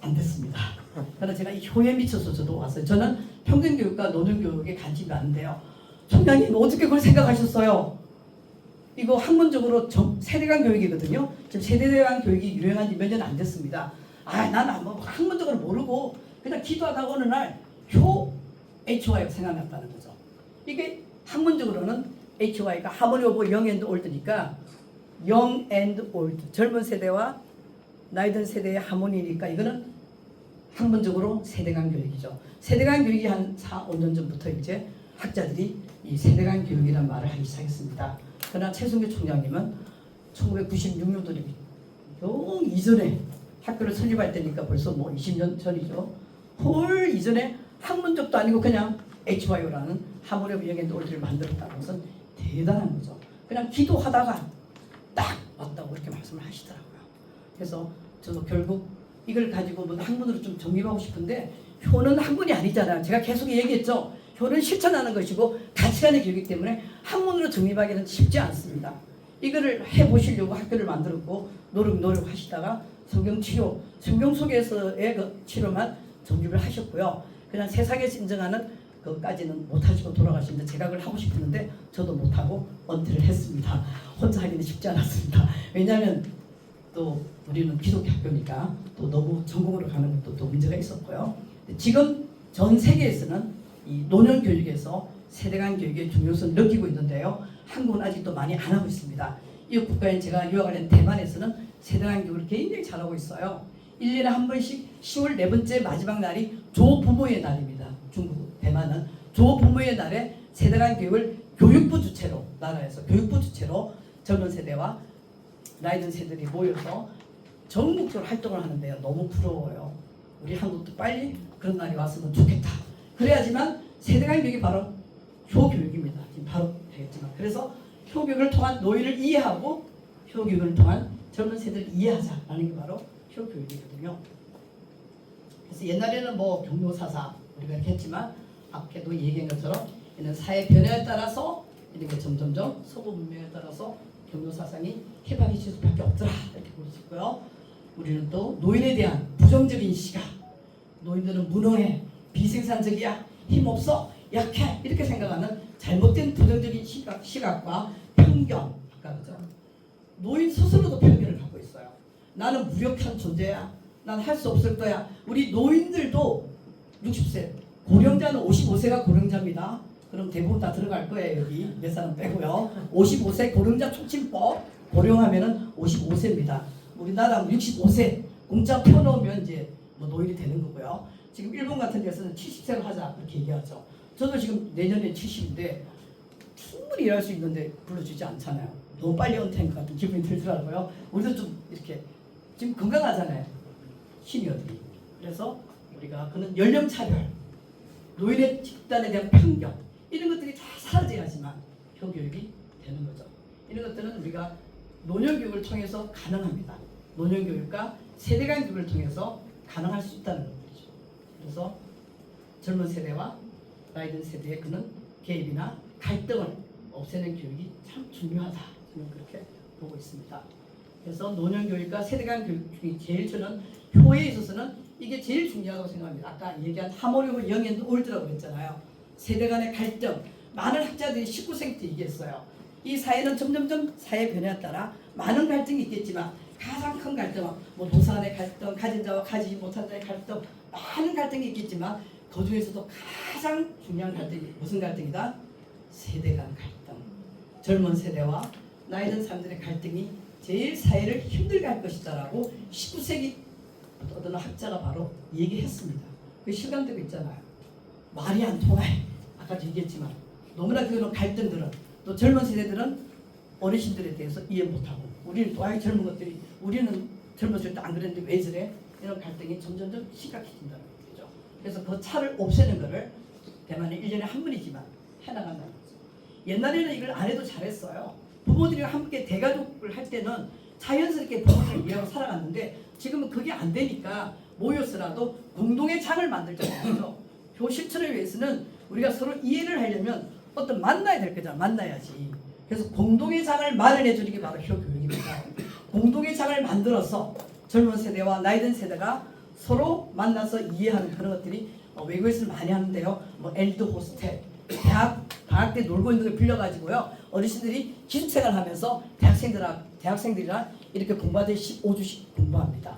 안 됐습니다. 그래서 제가 이 효에 미쳐서 저도 왔어요. 저는 평균교육과 노년교육에 관심이 많은데요. 총장님 어떻게 그걸 생각하셨어요? 이거 학문적으로 세대간 교육이거든요. 지금 세대간 교육이 유행한 지 몇 년 안 됐습니다. 난 뭐 학문적으로 모르고 그냥 기도하다가 어느 날 HY가 생각났다는 거죠. 이게 학문적으로는 HY가 하모니 오브 영 앤드 올드니까 영 앤드 올드 젊은 세대와 나이 든 세대의 하모니니까 이거는 학문적으로 세대간 교육이죠. 세대간 교육이 한 4, 5년 전부터 이제 학자들이 이 세대간 교육이라는 말을 하기 시작했습니다. 그러나 최승규 총장님은 1996년도니 영 이전에 학교를 설립할 때니까 벌써 뭐 20년 전이죠. 헐 이전에 학문적도 아니고 그냥 HYO라는 하모니 오브 영 앤드 올드를 만들었다는 것은 대단한 거죠. 그냥 기도하다가 딱 왔다고 이렇게 말씀을 하시더라고요. 그래서 저도 결국 이걸 가지고 뭐 학문으로 좀 정립하고 싶은데 효는 학문이 아니잖아요. 제가 계속 얘기했죠. 효는 실천하는 것이고 가치관의 교육이기 때문에 학문으로 정립하기는 쉽지 않습니다. 이거를 해보시려고 학교를 만들었고 노력하시다가 성경치료, 성경 속에서의 그 치료만 정립을 하셨고요. 그냥 세상에서 인정하는 그까지는 못하시고 돌아가시는데 제가 그걸 하고 싶었는데 저도 못하고 은퇴를 했습니다. 혼자 하기는 쉽지 않았습니다. 왜냐하면 또 우리는 기독교 학교니까 또 너무 전공으로 가는 것도 또 문제가 있었고요. 지금 전 세계에서는 이 노년 교육에서 세대간 교육의 중요성을 느끼고 있는데요. 한국은 아직도 많이 안 하고 있습니다. 이 국가에 제가 유학을 한 대만에서는 세대간 교육을 굉장히 잘하고 있어요. 1년에 한 번씩 10월 네 번째 마지막 날이 조부모의 날입니다. 중국, 대만은 조부모의 날에 세대간 교육을 교육부 주체로 나라에서 교육부 주체로 젊은 세대와 나이 든 세대들이 모여서 전국적으로 활동을 하는데요. 너무 부러워요. 우리 한국도 빨리 그런 날이 왔으면 좋겠다. 그래야지만 세대간 교육이 바로 효교육입니다. 지금 바로 되겠지만 그래서 효교육을 통한 노인을 이해하고 효교육을 통한 젊은 세대를 이해하자라는 게 바로 효교육이거든요. 그래서 옛날에는 뭐 경로사사 우리가 이렇게 했지만 앞에도 얘기한 것처럼 이는 사회 변화에 따라서 이렇게 점점점 서구 문명에 따라서 경로사상이 해방해질 수밖에 없더라 이렇게 볼 수 있고요. 우리는 또 노인에 대한 부정적인 시각, 노인들은 무능해, 비생산적이야, 힘없어, 약해 이렇게 생각하는 잘못된 부정적인 시각과 편견, 아까 그죠? 노인 스스로도 편견을 갖고 있어요. 나는 무력한 존재야. 난 할 수 없을 거야. 우리 노인들도 60세, 고령자는 55세가 고령자입니다. 그럼 대부분 다 들어갈 거예요. 여기 몇 사람 빼고요. 55세 고령자 촉진법 고령하면은 55세입니다. 우리나라 65세 공짜 펴놓으면 이제 뭐 노인이 되는 거고요. 지금 일본 같은 데서는 70세로 하자 그렇게 얘기하죠. 저도 지금 내년에 70인데 충분히 일할 수 있는데 불러주지 않잖아요. 너무 빨리 은퇴한 것 같은 기분이 들더라고요. 우리도 좀 이렇게 지금 건강하잖아요. 시니어들이. 그래서 우리가 그는 연령차별, 노인의 집단에 대한 편견 이런 것들이 다 사라져야지만 효교육이 되는 거죠. 이런 것들은 우리가 노년교육을 통해서 가능합니다. 노년교육과 세대간 교육을 통해서 가능할 수 있다는 것이죠. 그래서 젊은 세대와 나이 든 세대의 그는 개입이나 갈등을 없애는 교육이 참 중요하다. 저는 그렇게 보고 있습니다. 그래서 노년교육과 세대간 교육 중에 제일 저는 효에 있어서는 이게 제일 중요하다고 생각합니다. 아까 얘기한 하모니움을 영에 올드라고 했잖아요. 세대 간의 갈등, 많은 학자들이 19세기 때 얘기했어요. 이 사회는 점점점 사회 변화에 따라 많은 갈등이 있겠지만 가장 큰 갈등은 뭐 노사 간의 갈등, 가진 자와 가지지 못한 자의 갈등, 많은 갈등이 있겠지만 그 중에서도 가장 중요한 갈등이 무슨 갈등이다? 세대 간 갈등. 젊은 세대와 나이 든 사람들의 갈등이 제일 사회를 힘들게 할 것이다라고 19세기 어떤 학자가 바로 얘기했습니다. 그 실감되고 있잖아요. 말이 안 통해. 아까도 얘기했지만 너무나 그런 갈등들은 또 젊은 세대들은 어르신들에 대해서 이해 못하고 우리는 또 아이 젊은 것들이 우리는 젊었을 때 안 그랬는데 왜 저래? 이런 갈등이 점점점 심각해진다는 거죠. 그래서 그 차를 없애는 거를 대만에 1년에 한 번이지만 해나간다는 거죠. 옛날에는 이걸 안 해도 잘했어요. 부모들이랑 함께 대가족을 할 때는 자연스럽게 부모를 이해하고 살아갔는데 지금은 그게 안 되니까 모여서라도 공동의 장을 만들자는 거죠. 교 실천을 위해서는 우리가 서로 이해를 하려면 어떤 만나야 될 거잖아. 만나야지. 그래서 공동의 장을 마련해 주는 게 바로 효교육입니다. 공동의 장을 만들어서 젊은 세대와 나이 든 세대가 서로 만나서 이해하는 그런 것들이 외국에서는 많이 하는데요. 뭐 엘드 호스텔, 방학 때 놀고 있는 걸 빌려가지고요. 어르신들이 기숙생활 하면서 대학생들이랑 이렇게 공부하듯이 15주씩 공부합니다.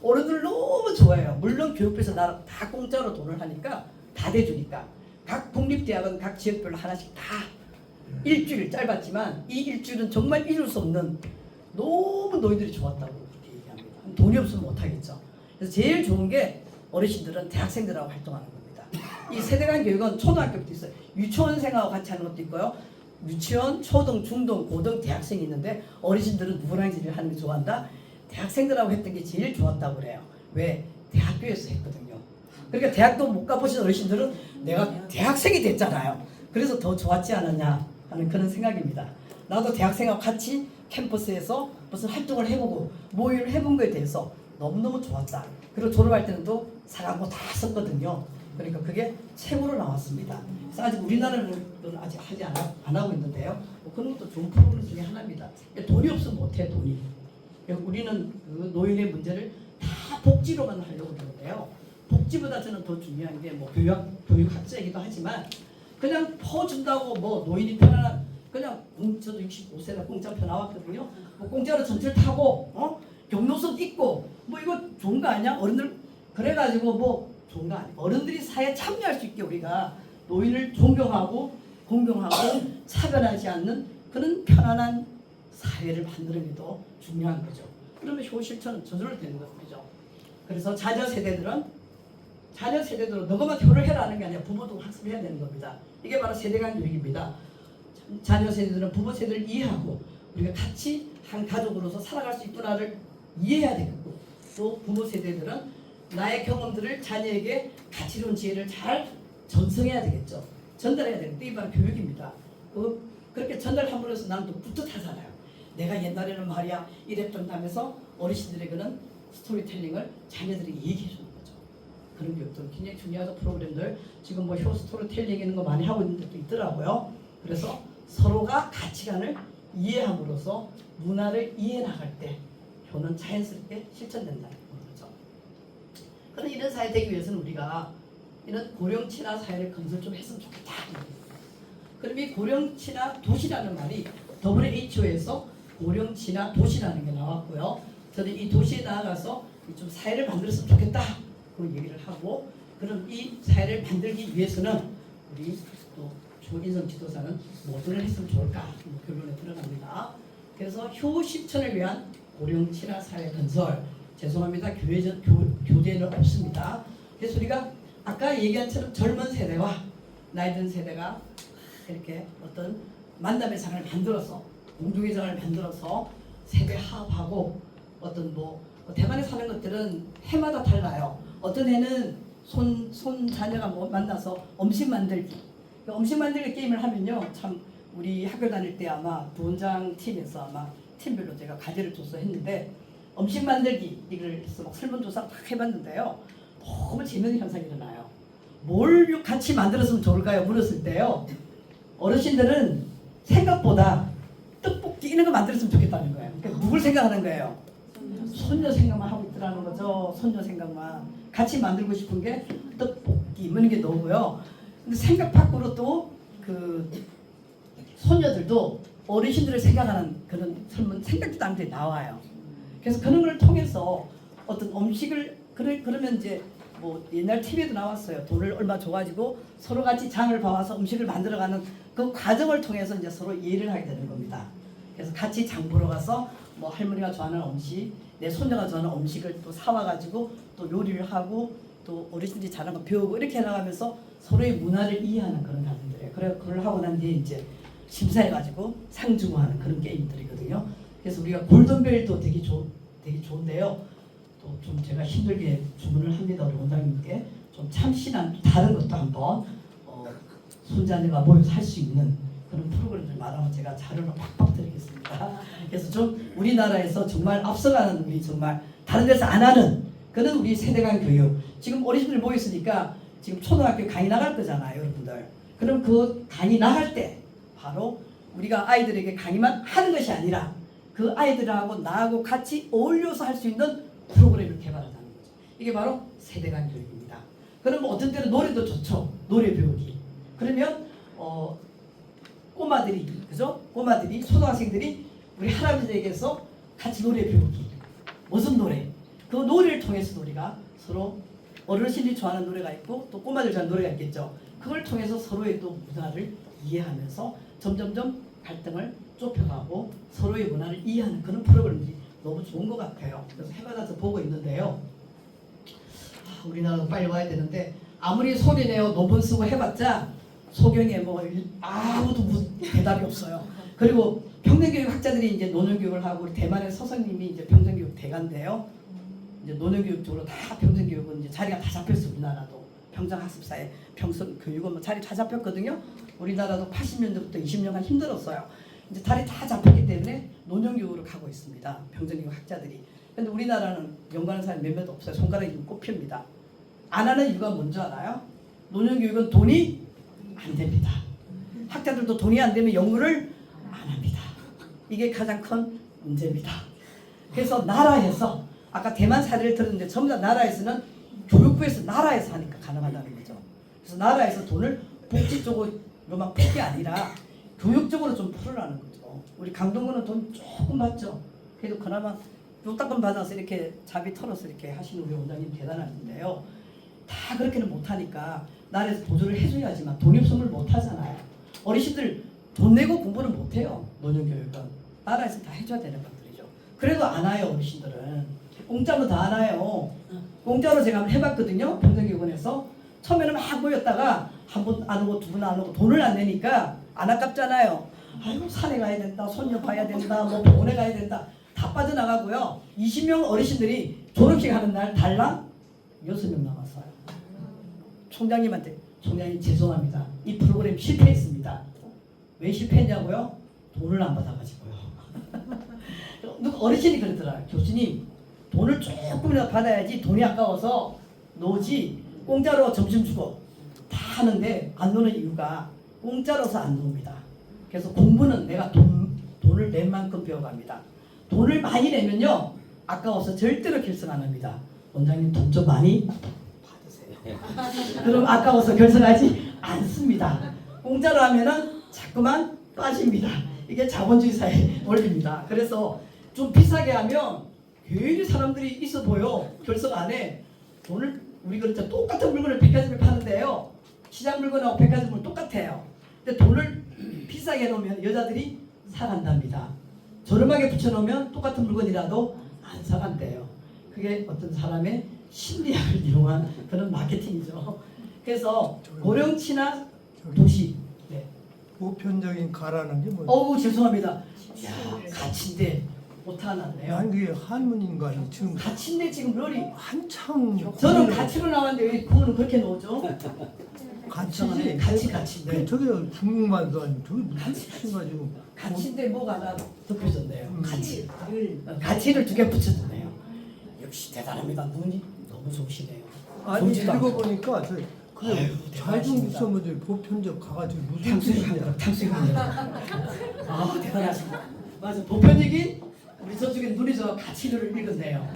어른들 너무 좋아해요. 물론 교육부에서 다 공짜로 돈을 하니까 다 대주니까 각 국립대학은 각 지역별로 하나씩 다 일주일 짧았지만 이 일주일은 정말 잊을 수 없는 너무 노인들이 좋았다고 그렇게 얘기합니다. 돈이 없으면 못하겠죠. 그래서 제일 좋은 게 어르신들은 대학생들하고 활동하는 겁니다. 이 세대간 교육은 초등학교부터 있어요. 유치원생하고 같이 하는 것도 있고요. 유치원, 초등, 중등, 고등, 대학생이 있는데 어르신들은 누구랑 일을 하는 게 좋아한다? 대학생들하고 했던 게 제일 좋았다고 그래요. 왜? 대학교에서 했거든요. 그러니까 대학도 못 가보신 어르신들은 내가 대학생이 됐잖아요. 그래서 더 좋았지 않았냐 하는 그런 생각입니다. 나도 대학생하고 같이 캠퍼스에서 무슨 활동을 해보고 모임을 해본 거에 대해서 너무너무 좋았다. 그리고 졸업할 때는 또 사과고 다 썼거든요. 그러니까 그게 최고로 나왔습니다. 그래서 아직 우리나라는 아직 하지 안 하고 있는데요. 뭐 그런 것도 좋은 프로그램 중에 하나입니다. 돈이 없으면 못해 돈이. 우리는 그 노인의 문제를 다 복지로만 하려고 그러는데요. 복지보다 저는 더 중요한 게 뭐 교육학자이기도 하지만 그냥 퍼준다고 뭐 노인이 편안한 그냥 저도 65세라 공짜표 나왔거든요. 뭐 공짜로 전철 타고 경로선 있고 뭐 이거 좋은 거 아니야? 어른들 그래가지고 뭐 좋은 거 아니야? 어른들이 사회에 참여할 수 있게 우리가 노인을 존경하고 공경하고 차별하지 않는 그런 편안한 사회를 만드는 게 더 중요한 거죠. 그러면 효실천은 저절로 되는 거죠. 그래서 자녀 세대들은 너가만 효를 해라 하는 게 아니라 부모도 학습해야 되는 겁니다. 이게 바로 세대간 교육입니다. 자녀 세대들은 부모 세대를 이해하고 우리가 같이 한 가족으로서 살아갈 수 있구나를 이해해야 되겠고 또 부모 세대들은 나의 경험들을 자녀에게 가치로운 지혜를 잘 전송해야 되겠죠. 전달해야 되는데 이게 바로 교육입니다. 그렇게 전달함으로 해서 나는 또 뿌듯하잖아요. 내가 옛날에는 말이야 이랬던다면서 어르신들에게는 스토리텔링을 자녀들에게 얘기해 주는 거죠. 그런 교육도 굉장히 중요하죠. 프로그램들 지금 뭐 효 스토리텔링 이런 거 많이 하고 있는 데도 있더라고요. 그래서 서로가 가치관을 이해함으로써 문화를 이해해 나갈 때 효는 자연스럽게 실천된다는 거죠. 그런 이런 사회 되기 위해서는 우리가 이런 고령친화 사회를 건설 좀 했으면 좋겠다. 그럼 이 고령친화 도시라는 말이 WHO에서 고령친화 도시라는 게 나왔고요. 저는 이 도시에 나아가서 좀 사회를 만들었으면 좋겠다. 그 얘기를 하고 그럼 이 사회를 만들기 위해서는 우리 또 조인성 지도사는 뭐들을 했으면 좋을까 결론에 들어갑니다. 그래서 효 실천을 위한 고령친화 사회 건설 죄송합니다. 교재는 없습니다. 그래서 우리가 아까 얘기한 처럼 젊은 세대와 나이 든 세대가 이렇게 어떤 만남의 장을 만들어서 공동회장을 만들어서 세대 화합하고 어떤 뭐 대만에 사는 것들은 해마다 달라요. 어떤 해는 손 자녀가 뭐 만나서 음식 만들기. 음식 만들기 게임을 하면요, 참 우리 학교 다닐 때 아마 부원장 팀에서 아마 팀별로 제가 과제를 줘서 했는데 음식 만들기 이걸 해서 막 설문조사 딱 해봤는데요, 너무 재밌는 현상이 일어나요. 뭘 같이 만들었으면 좋을까요? 물었을 때요, 어르신들은 생각보다 떡볶이 이런 거 만들었으면 좋겠다는 거예요. 그러니까 누굴 생각하는 거예요? 손녀 생각만 하고 있더라는 거죠. 손녀 생각만. 같이 만들고 싶은 게 떡볶이 이런 게 너고요. 근데 생각 밖으로 또 그 손녀들도 어르신들을 생각하는 그런 설문 생각지도 않게 나와요. 그래서 그런 걸 통해서 어떤 음식을 그러면 이제 뭐 옛날 TV에도 나왔어요. 돈을 얼마 줘가지고 서로 같이 장을 봐와서 음식을 만들어가는 그 과정을 통해서 이제 서로 이해를 하게 되는 겁니다. 그래서 같이 장 보러 가서 뭐 할머니가 좋아하는 음식, 내 손녀가 좋아하는 음식을 또 사와가지고 또 요리를 하고 또 어르신들이 잘하는 거 배우고 이렇게 해나가면서 서로의 문화를 이해하는 그런 과정들이에요. 그래 그걸 하고 난 뒤에 이제 심사해가지고 상 주고 하는 그런 게임들이거든요. 그래서 우리가 골든벨도 되게 좋은데요. 또 좀 제가 힘들게 주문을 합니다. 우리 원장님께 좀 참신한 다른 것도 한번 손자녀가 모여서 할 수 있는 그런 프로그램들 말하면 제가 자료를 팍팍 드리겠습니다. 그래서 좀 우리나라에서 정말 앞서가는 우리 정말 다른 데서 안 하는 그런 우리 세대 간 교육. 지금 어르신들 모였으니까 지금 초등학교 강의 나갈 거잖아요, 여러분들. 그럼 그 강의 나갈 때 바로 우리가 아이들에게 강의만 하는 것이 아니라 그 아이들하고 나하고 같이 어울려서 할 수 있는 프로그램을 개발한다는 거죠. 이게 바로 세대 간 교육입니다. 그럼 어떤 때는 노래도 좋죠. 노래 배우기. 그러면 꼬마들이, 그죠? 꼬마들이, 초등학생들이 우리 할아버지에게서 같이 노래 배우기. 무슨 노래? 그 노래를 통해서 우리가 서로 어르신들이 좋아하는 노래가 있고 또 꼬마들 좋아하는 노래가 있겠죠. 그걸 통해서 서로의 또 문화를 이해하면서 점점점 갈등을 좁혀가고 서로의 문화를 이해하는 그런 프로그램들이 너무 좋은 것 같아요. 그래서 해받아서 보고 있는데요. 우리나라도 빨리 와야 되는데 아무리 소리 내어 논문 쓰고 해봤자 소경에 뭐 아무도 대답이 없어요. 그리고 평등교육 학자들이 이제 논현교육을 하고 우리 대만의 서성님이 이제 평등교육 대가인데요. 이제 논현교육 쪽으로 다 평등교육은 이제 자리가 다 잡혔어. 우리나라도 평등학습사에 평등교육은 뭐 자리 다 잡혔거든요. 우리나라도 80년대부터 20년간 힘들었어요. 이제 자리 다 잡혔기 때문에 논현교육으로 가고 있습니다. 평등교육 학자들이. 근데 우리나라는 연구하는 사람이 몇몇 없어요. 손가락이 좀 꼽힙니다. 안 하는 이유가 뭔지 알아요? 논현교육은 돈이 안 됩니다. 학자들도 돈이 안 되면 연구를 안 합니다. 이게 가장 큰 문제입니다. 그래서 나라에서 아까 대만 사례를 들었는데 전부 다 나라에서는 교육부에서 나라에서 하니까 가능하다는 거죠. 그래서 나라에서 돈을 복지 쪽으로만 풀 게 아니라 교육적으로 좀 풀으라는 거죠. 우리 강동구는 돈 조금 받죠. 그래도 그나마 요따금 받아서 이렇게 자비 털어서 이렇게 하시는 우리 원장님 대단하신데요. 다 그렇게는 못하니까 나라에서 보조를 해줘야지만 돈이 없으면 못하잖아요. 어르신들 돈 내고 공부는 못해요. 논현교육은 나라에서 다 해줘야 되는 것들이죠. 그래도 안 와요. 어르신들은 공짜로 다 안 와요. 공짜로 제가 한번 해봤거든요. 평등교육원에서 처음에는 막 모였다가 한 분 안 오고 두 분 안 오고 돈을 안 내니까 안 아깝잖아요. 아이고 산에 가야 된다, 손녀 봐야 된다, 뭐 병원에 가야 된다, 다 빠져나가고요. 20명 어르신들이 졸업식 하는 날 달랑 6명 남았어요. 총장님한테 총장님 죄송합니다. 이 프로그램 실패했습니다. 왜 실패했냐고요? 돈을 안 받아가지고요. 어르신이 그러더라. 교수님 돈을 조금이라도 받아야지 돈이 아까워서 노지 공짜로 점심 주고 다 하는데 안 노는 이유가 공짜로서 안 놉니다. 그래서 공부는 내가 돈을 낸 만큼 배워갑니다. 돈을 많이 내면요 아까워서 절대로 결석 안 합니다. 원장님 돈 좀 많이 받으세요. 그럼 아까워서 결석하지 않습니다. 공짜로 하면은 자꾸만 빠집니다. 이게 자본주의 사회의 원리입니다. 그래서 좀 비싸게 하면 괜히 사람들이 있어 보여. 결석 안 해. 돈을 우리 그렇죠. 똑같은 물건을 백화점에 파는데요. 시장 물건하고 백화점은 똑같아요. 근데 돈을 비싸게 해놓으면 여자들이 사간답니다. 저렴하게 붙여놓으면 똑같은 물건이라도 안 사간대요. 그게 어떤 사람의 심리학을 이용한 그런 마케팅이죠. 그래서 고령 친화 도시, 네. 보편적인 가라는 게 뭐? 어우 죄송합니다. 야 가치인데 오타 났네요. 난 그게 한문인가 지금 가치인데 지금 롤이 한창 저는 가치로 나왔는데 왜 그거는 그렇게 나오죠? 가치지. 가치인데 저게 중국말도 아니고 저게 무슨 뜻인가 지금. 가치인데 뭐가 하나 덮여졌네요. 음. 가치를 두 개 붙여줬네요. 역시 대단합니다. 눈이 너무 좋으시네요. 아니 좋지도 않고. 읽어보니까 저 그래 아유, 대단하십니다. 자중국서문제 보편적 가가지고 무슨 탕수육입니다. 뜻이냐. 탕수육입니다. 아 대단하십니다. 맞아. 보편적인 우리 저쪽에 눈이 저 가치를 읽었네요.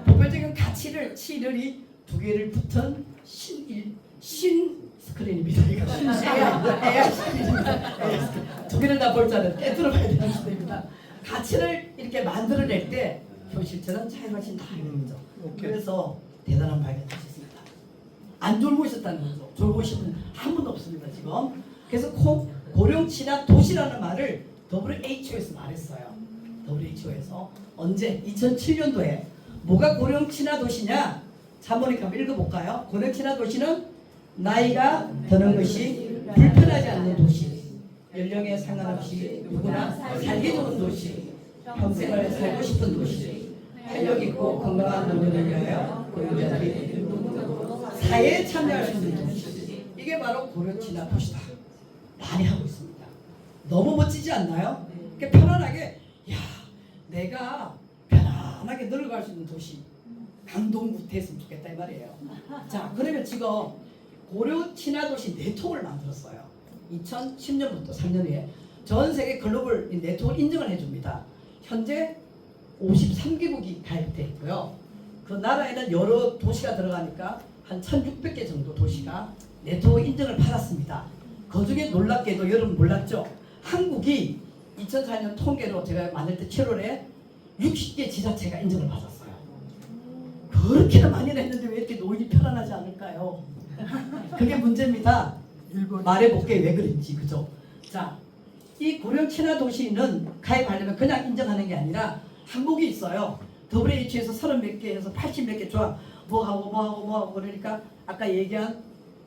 보편적인 가치를 치열이 두 개를 붙은 신 스크린입니다. 이거 AI 스크린입니다. 두 개를 다 볼 자는 깨뜨려 봐야 되는 시대입니다. 가치를 이렇게 만들어낼 때 현실처럼 자유하신다 이런 거죠. 오케이. 그래서 대단한 발견하셨습니다. 안 졸고 있었다는 거죠. 졸고 계신 분 한 분도 없습니다 지금. 그래서 고령 친화 도시라는 말을 WHO에서 말했어요. WHO에서 언제? 2007년도에 뭐가 고령 친화 도시냐? 자모니까 한번 읽어볼까요? 고령 친화 도시는 나이가 드는 것이 불편하지 않는 도시, 연령에 상관없이 누구나 살기 좋은 도시, 평생을 살고 싶은 도시, 활력 있고 건강한 노년을 위하여 고령자들이 사회에 참여할 수 있는 도시. 이게 바로 고령 친화 도시다. 많이 하고 있습니다. 너무 멋지지 않나요? 이렇게 편안하게 내가 편안하게 늙어갈 수 있는 도시 강동구 됐으면 좋겠다 이 말이에요. 자 그러면 지금 고려 친화 도시 네트워크를 만들었어요. 2010년부터 3년 후에 전 세계 글로벌 네트워크 인증을 해줍니다. 현재 53개국이 가입돼 있고요. 그 나라에는 여러 도시가 들어가니까 한 1,600개 정도 도시가 네트워크 인증을 받았습니다. 그 중에 놀랍게도 여러분 몰랐죠? 한국이 2004년 통계로 제가 만들 때 7월에 60개 지자체가 인증을 받았어요. 그렇게나 많이 냈는데 왜 이렇게 노인이 편안하지 않을까요? 그게 문제입니다. 일본 말해볼게 왜 그런지 그죠? 자, 이 고령 친화 도시는 가입하려면 그냥 인정하는 게 아니라 항목이 있어요. WHO에서 30몇 개에서 80몇 개 조항 뭐하고 그러니까 아까 얘기한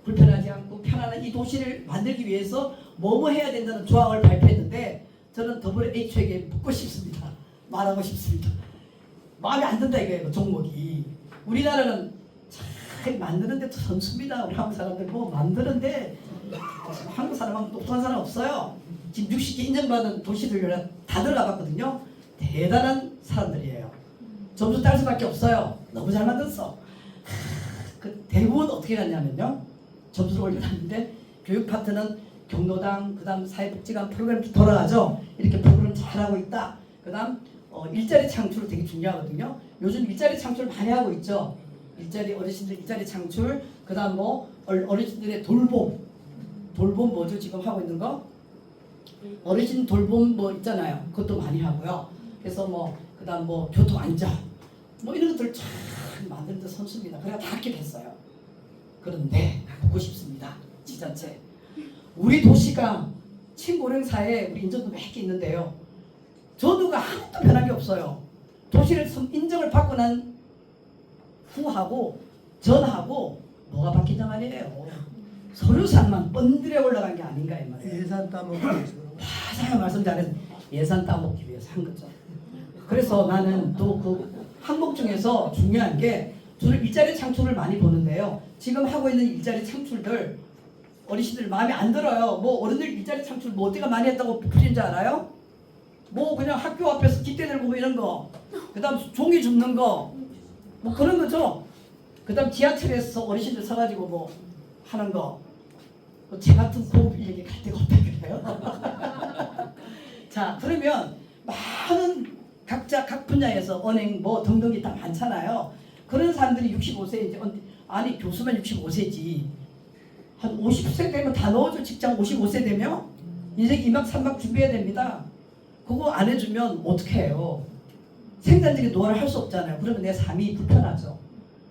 불편하지 않고 편안한 이 도시를 만들기 위해서 뭐 해야 된다는 조항을 발표했는데 저는 WHO에게 묻고 싶습니다. 말하고 싶습니다. 마음에 안 든다 이거예요. 종목이. 우리나라는 잘 만드는데 선수입니다. 우리 한국 사람들 뭐 만드는데 한국 사람하고 똑똑한 사람 없어요. 지금 60개 인정받은 도시들 다 들어가 봤거든요. 대단한 사람들이에요. 점수 딸 수밖에 없어요. 너무 잘 만들었어. 그 대부분 어떻게 갔냐면요. 점수를 올려놨는데 교육 파트는 경로당, 그 다음 사회복지관 프로그램 돌아가죠. 이렇게 프로그램 잘하고 있다. 그 다음 일자리 창출 되게 중요하거든요. 요즘 일자리 창출 많이 하고 있죠. 어르신들 일자리 창출, 그 다음 뭐 어르신들의 돌봄 뭐죠 지금 하고 있는 거? 어르신 돌봄 뭐 있잖아요. 그것도 많이 하고요. 그래서 뭐 그 다음 뭐 교통 안전 뭐 이런 것들 참 만드는데 선수입니다. 그래가 다 합격했어요. 그런데 보고 싶습니다. 지자체. 우리 도시가 친고령 사회에 우리 인정도 몇 개 있는데요. 전후가 아무것도 변한 게 없어요. 도시를 인정을 받고 난 후하고 전하고 뭐가 바뀌냐 말이에요. 서류상만 번들에 올라간 게 아닌가 이 말이에요. 예산 따먹기 위해서 맞아요. 말씀 잘해서 예산 따먹기 위해서 한 거죠. 그래서 나는 또 그 항목 중에서 중요한 게 저는 일자리 창출을 많이 보는데요. 지금 하고 있는 일자리 창출들 어르신들 마음에 안 들어요. 뭐 어른들 일자리 창출 뭐 어디가 많이 했다고 부풀린 줄 알아요? 뭐 그냥 학교 앞에서 깃대 들고 뭐 이런 거, 그다음 종이 줍는 거, 뭐 그런 거죠. 그다음 지하철에서 어르신들 서가지고 뭐 하는 거, 제 같은 고급 인력이 갈 데가 없다 그래요. 자 그러면 많은 각자 각 분야에서 은행 뭐 등등이 다 많잖아요. 그런 사람들이 65세 이제 아니 교수만 65세지 한 50세 되면 다 넣어줘. 직장 55세 되면 인생 2막 3막 준비해야 됩니다. 그거 안 해주면 어떻게 해요? 생산적인 노화를 할 수 없잖아요. 그러면 내 삶이 불편하죠.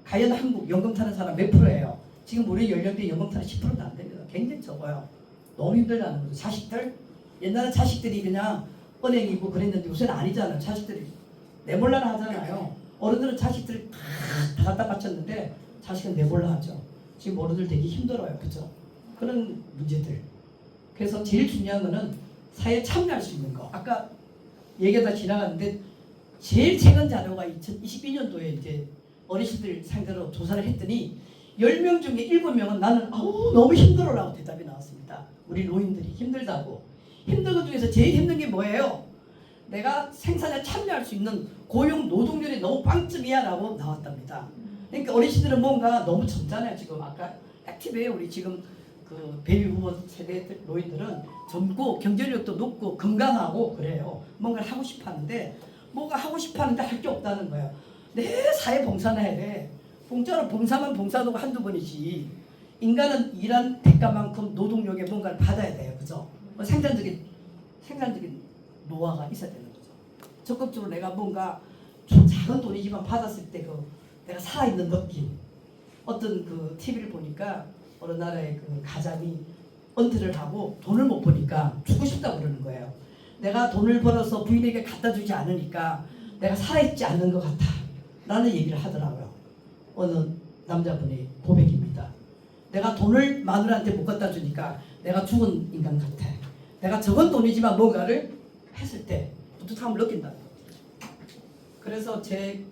과연 한국 연금 타는 사람 몇 프로예요? 지금 우리 연령대 연금 타는 10%도 안 됩니다. 굉장히 적어요. 너무 힘들다는 거죠. 자식들 옛날에 자식들이 그냥 은행이고 그랬는데 요새는 아니잖아요. 자식들이 내몰라라 하잖아요. 어른들은 자식들을 다 갖다 바쳤는데 자식은 내몰라 하죠. 지금 어른들 되게 힘들어요. 그죠? 그런 문제들 그래서 제일 중요한 거는 사회에 참여할 수 있는 거. 아까 얘기하다 지나갔는데 제일 최근 자료가 2022년도에 이제 어르신들 상대로 조사를 했더니 10명 중에 7명은 나는 너무 힘들어라고 대답이 나왔습니다. 우리 노인들이 힘들다고. 힘든 것 중에서 제일 힘든 게 뭐예요? 내가 생산에 참여할 수 있는 고용 노동률이 너무 빵점이야 라고 나왔답니다. 그러니까 어르신들은 뭔가 너무 젊잖아요. 지금 아까 액티브해요. 우리 지금 그 베이비 부모 세대 노인들은 젊고 경제력도 높고 건강하고 그래요. 뭔가를 하고 싶어 하는데 뭐가 하고 싶어 하는데 할 게 없다는 거예요. 내 사회 봉사나 해야 돼. 공짜로 봉사만 봉사도 한두 번이지. 인간은 일한 대가만큼 노동력에 뭔가를 받아야 돼요. 그죠? 생산적인 노화가 있어야 되는 거죠. 적극적으로 내가 뭔가 좀 작은 돈이지만 받았을 때 내가 살아있는 느낌. 어떤 그 TV를 보니까 어느 나라의 그 가장이 은퇴를 하고 돈을 못 버니까 주고 싶다고 그러는 거예요. 내가 돈을 벌어서 부인에게 갖다 주지 않으니까 내가 살아있지 않는 것 같아 라는 얘기를 하더라고요. 어느 남자분의 고백입니다. 내가 돈을 마누라한테 못 갖다 주니까 내가 죽은 인간 같아. 내가 적은 돈이지만 뭔가를 했을 때 뿌듯함을 느낀다는 거죠. 그래서 제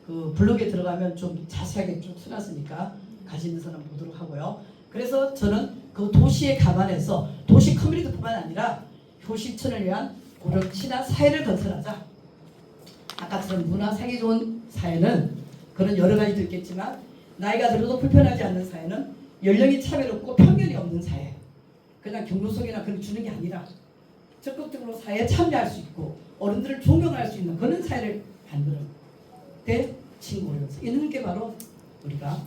그 블로그에 들어가면 좀 자세하게 쭉 써놨으니까 관심 있는 사람 보도록 하고요. 그래서 저는 그 도시에 감안해서 도시 커뮤니티뿐만 아니라 효실천을 위한 고령 친화 사회를 건설하자. 아까처럼 문화 생이 좋은 사회는 그런 여러 가지도 있겠지만 나이가 들어도 불편하지 않는 사회는 연령이 차별없고 편견이 없는 사회. 그냥 경로석이나 그런 주는 게 아니라 적극적으로 사회에 참여할 수 있고 어른들을 존경할 수 있는 그런 사회를 만드는 때 친구로서 이런 게 바로 우리가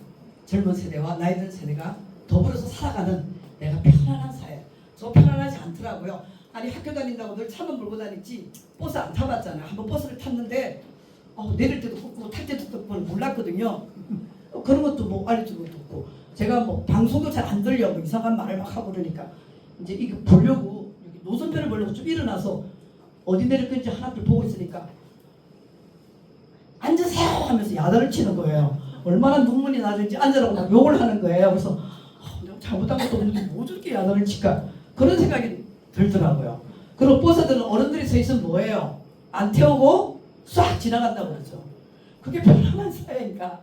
젊은 세대와 나이 든 세대가 더불어서 살아가는 내가 편안한 사회. 저 편안하지 않더라고요. 아니 학교 다닌다고 늘 차만 몰고 다녔지 버스 안 타봤잖아요. 한번 버스를 탔는데 내릴 때도 없고 탈 때도 없고 몰랐거든요. 그런 것도 뭐 알려준 것도 없고 제가 뭐 방송도 잘 안 들려 뭐 이상한 말을 막 하고 그러니까 이제 이거 보려고 여기 노선표를 보려고 좀 일어나서 어디 내릴 건지 하나둘 보고 있으니까 앉으세요 하면서 야단을 치는 거예요. 얼마나 눈물이 나는지 앉으라고 막 욕을 하는 거예요. 그래서 내가 잘못한 것도 없는데 뭐 저렇게 야단을 칠까 그런 생각이 들더라고요. 그리고 버스들은 어른들이 서 있으면 뭐예요? 안 태우고 싹 지나간다고 그러죠. 그게 편안한 사회니까.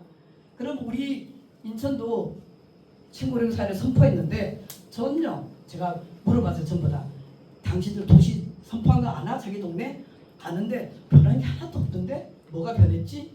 그럼 우리 인천도 친구령 사회를 선포했는데 전혀 제가 물어봤어요. 전부 다 당신들 도시 선포한 거 아나? 자기 동네? 아는데 변한 게 하나도 없던데 뭐가 변했지?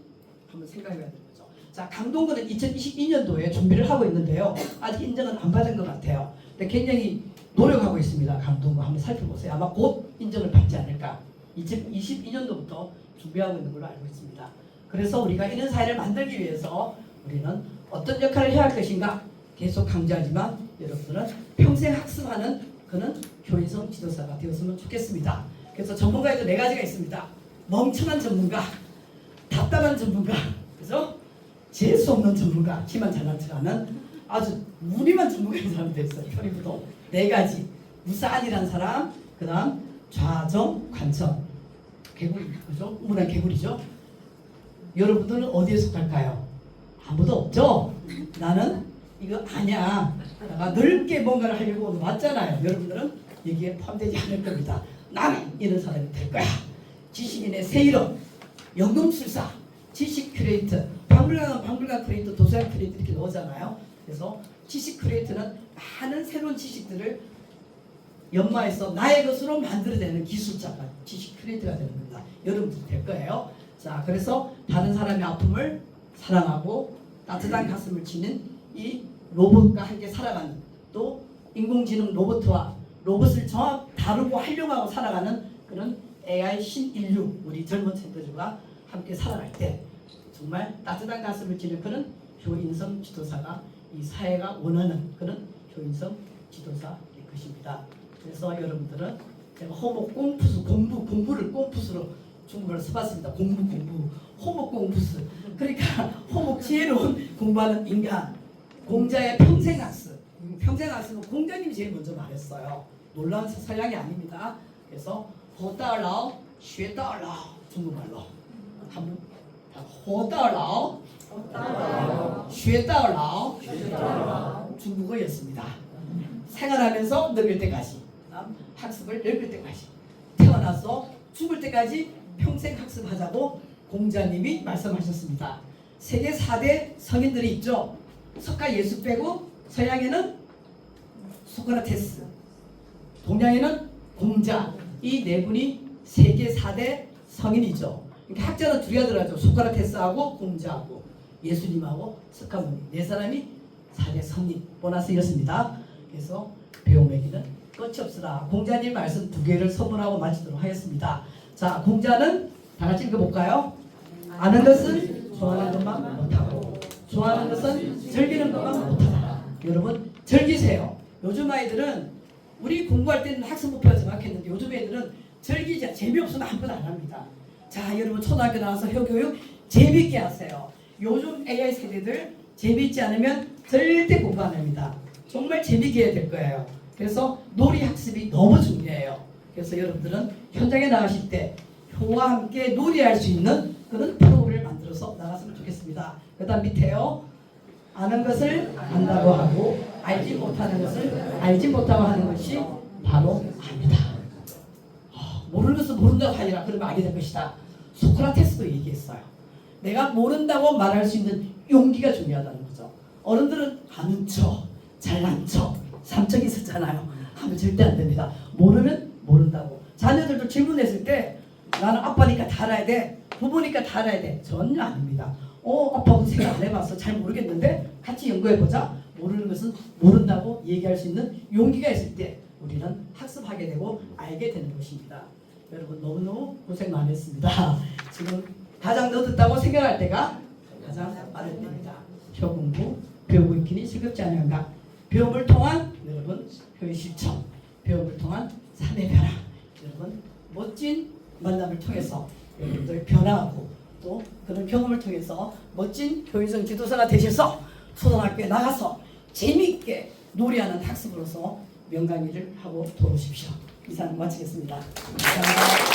한번 생각해봐야 되는 거죠. 자, 강동구는 2022년도에 준비를 하고 있는데요. 아직 인정은 안 받은 것 같아요. 근데 굉장히 노력하고 있습니다. 강동구 한번 살펴보세요. 아마 곧 인정을 받지 않을까. 2022년도부터 준비하고 있는 걸로 알고 있습니다. 그래서 우리가 이런 사회를 만들기 위해서 우리는 어떤 역할을 해야 할 것인가 계속 강조하지만 여러분들은 평생 학습하는 그런 효인성 지도사가 되었으면 좋겠습니다. 그래서 전문가에도 4가지가 있습니다. 멍청한 전문가, 답답한 전문가, 그죠? 재수 없는 전문가, 키만 잘난 척하는 아주 무리만 전문가인 사람이 됐어요. 표리부도 4가지. 무사안이라는 사람, 그 다음 좌정, 관청. 개구리, 그죠? 우물한 개구리죠? 여러분들은 어디에 속할까요? 아무도 없죠? 나는 이거 아니야. 내가 넓게 뭔가를 하려고 왔잖아요. 여러분들은 여기에 포함되지 않을 겁니다. 나는 이런 사람이 될 거야. 지식인의 새 이름, 연금술사, 지식 큐레이터, 박물관 큐레이터, 도서관 큐레이터 이렇게 넣었잖아요. 그래서 지식 큐레이터는 많은 새로운 지식들을 연마해서 나의 것으로 만들어내는 기술자가 지식 큐레이터가 되는 겁니다. 여러분들 될 거예요. 자, 그래서 다른 사람의 아픔을 사랑하고 따뜻한 가슴을 지닌 이 로봇과 함께 살아가는 또 인공지능 로봇과 로봇을 정확 다루고 활용하고 살아가는 그런 AI 신인류 우리 젊은 세대들과 함께 살아갈 때 정말 따뜻한 가슴을 지닌 그런 효인성 지도사가 이 사회가 원하는 그런 효인성 지도사일 것입니다. 그래서 여러분들은 제가 호모 꽁푸스 공부를 꽁푸스로 중국어로 써봤습니다. 공부 호모 꽁푸스 그러니까 호모 지혜로운 공부하는 인간 공자의 평생학습 평생학습은 공자님이 제일 먼저 말했어요. 놀라운 서양이 아닙니다. 그래서 호다라오 쉐다라오 중국말로 한번 호다라오 쉐다라오 중국어였습니다. 생활하면서 늙을 때까지 학습을 늙을 때까지 태어나서 죽을 때까지 평생 학습하자고 공자님이 말씀하셨습니다. 세계 4대 성인들이 있죠. 석가 예수 빼고 서양에는 소크라테스, 동양에는 공자, 이 네 분이 세계 4대 성인이죠. 그러니까 학자는 둘이가 들어가죠. 소크라테스하고 공자하고 예수님하고 석가모니 네 사람이 4대 성인 보너스 이렇습니다. 그래서 배움에게는 끝이 없으라. 공자님 말씀 두 개를 서문하고 마치도록 하겠습니다. 자, 공자는 다 같이 읽어볼까요? 아는 것은 좋아하는 것만 못하고 좋아하는 것은 즐기는 것만 못하다. 여러분 즐기세요. 요즘 아이들은 우리 공부할 때는 학습 목표가 정확했는데 요즘 애들은 즐기자 재미없으면 아무것도 안 합니다. 자, 여러분 초등학교 나와서 효교육 재밌게 하세요. 요즘 AI 세대들 재밌지 않으면 절대 공부 안 합니다. 정말 재밌게 해야 될 거예요. 그래서 놀이 학습이 너무 중요해요. 그래서 여러분들은 현장에 나가실 때 효와 함께 놀이할 수 있는 그런 프로그램을 만들어서 나갔으면 좋겠습니다. 그 다음 밑에요. 아는 것을 안다고 하고 알지 못하는 것을 알지 못하고 하는 것이 바로 압니다. 모르는 것을 모른다고 하리라. 그러면 알게 될 것이다. 소크라테스도 얘기했어요. 내가 모른다고 말할 수 있는 용기가 중요하다는 거죠. 어른들은 아는 척, 잘난 척, 삼척이 있었잖아요. 하면 절대 안 됩니다. 모르면 모른다고. 자녀들도 질문했을 때 나는 아빠니까 다 알아야 돼. 부모니까 다 알아야 돼. 전혀 아닙니다. 아빠도 생각 안 해봤어. 잘 모르겠는데 같이 연구해보자. 모르는 것은 모른다고 얘기할 수 있는 용기가 있을 때 우리는 학습하게 되고 알게 되는 것입니다. 여러분 너무너무 고생 많이 했습니다. 지금 가장 늦었다고 생각할 때가 가장 빠를 때입니다. 효 공부, 배우고 있기니 즐겁지 않은가? 배움을 통한 여러분 효의 실천, 배움을 통한 삶의 변화, 여러분 멋진 만남을 통해서 여러분들 변화하고 또 그런 경험을 통해서 멋진 교인성 지도사가 되셔서 초등학교에 나가서 재미있게 놀이하는 학습으로서 명강의를 하고 돌아오십시오. 이상 마치겠습니다. 감사합니다.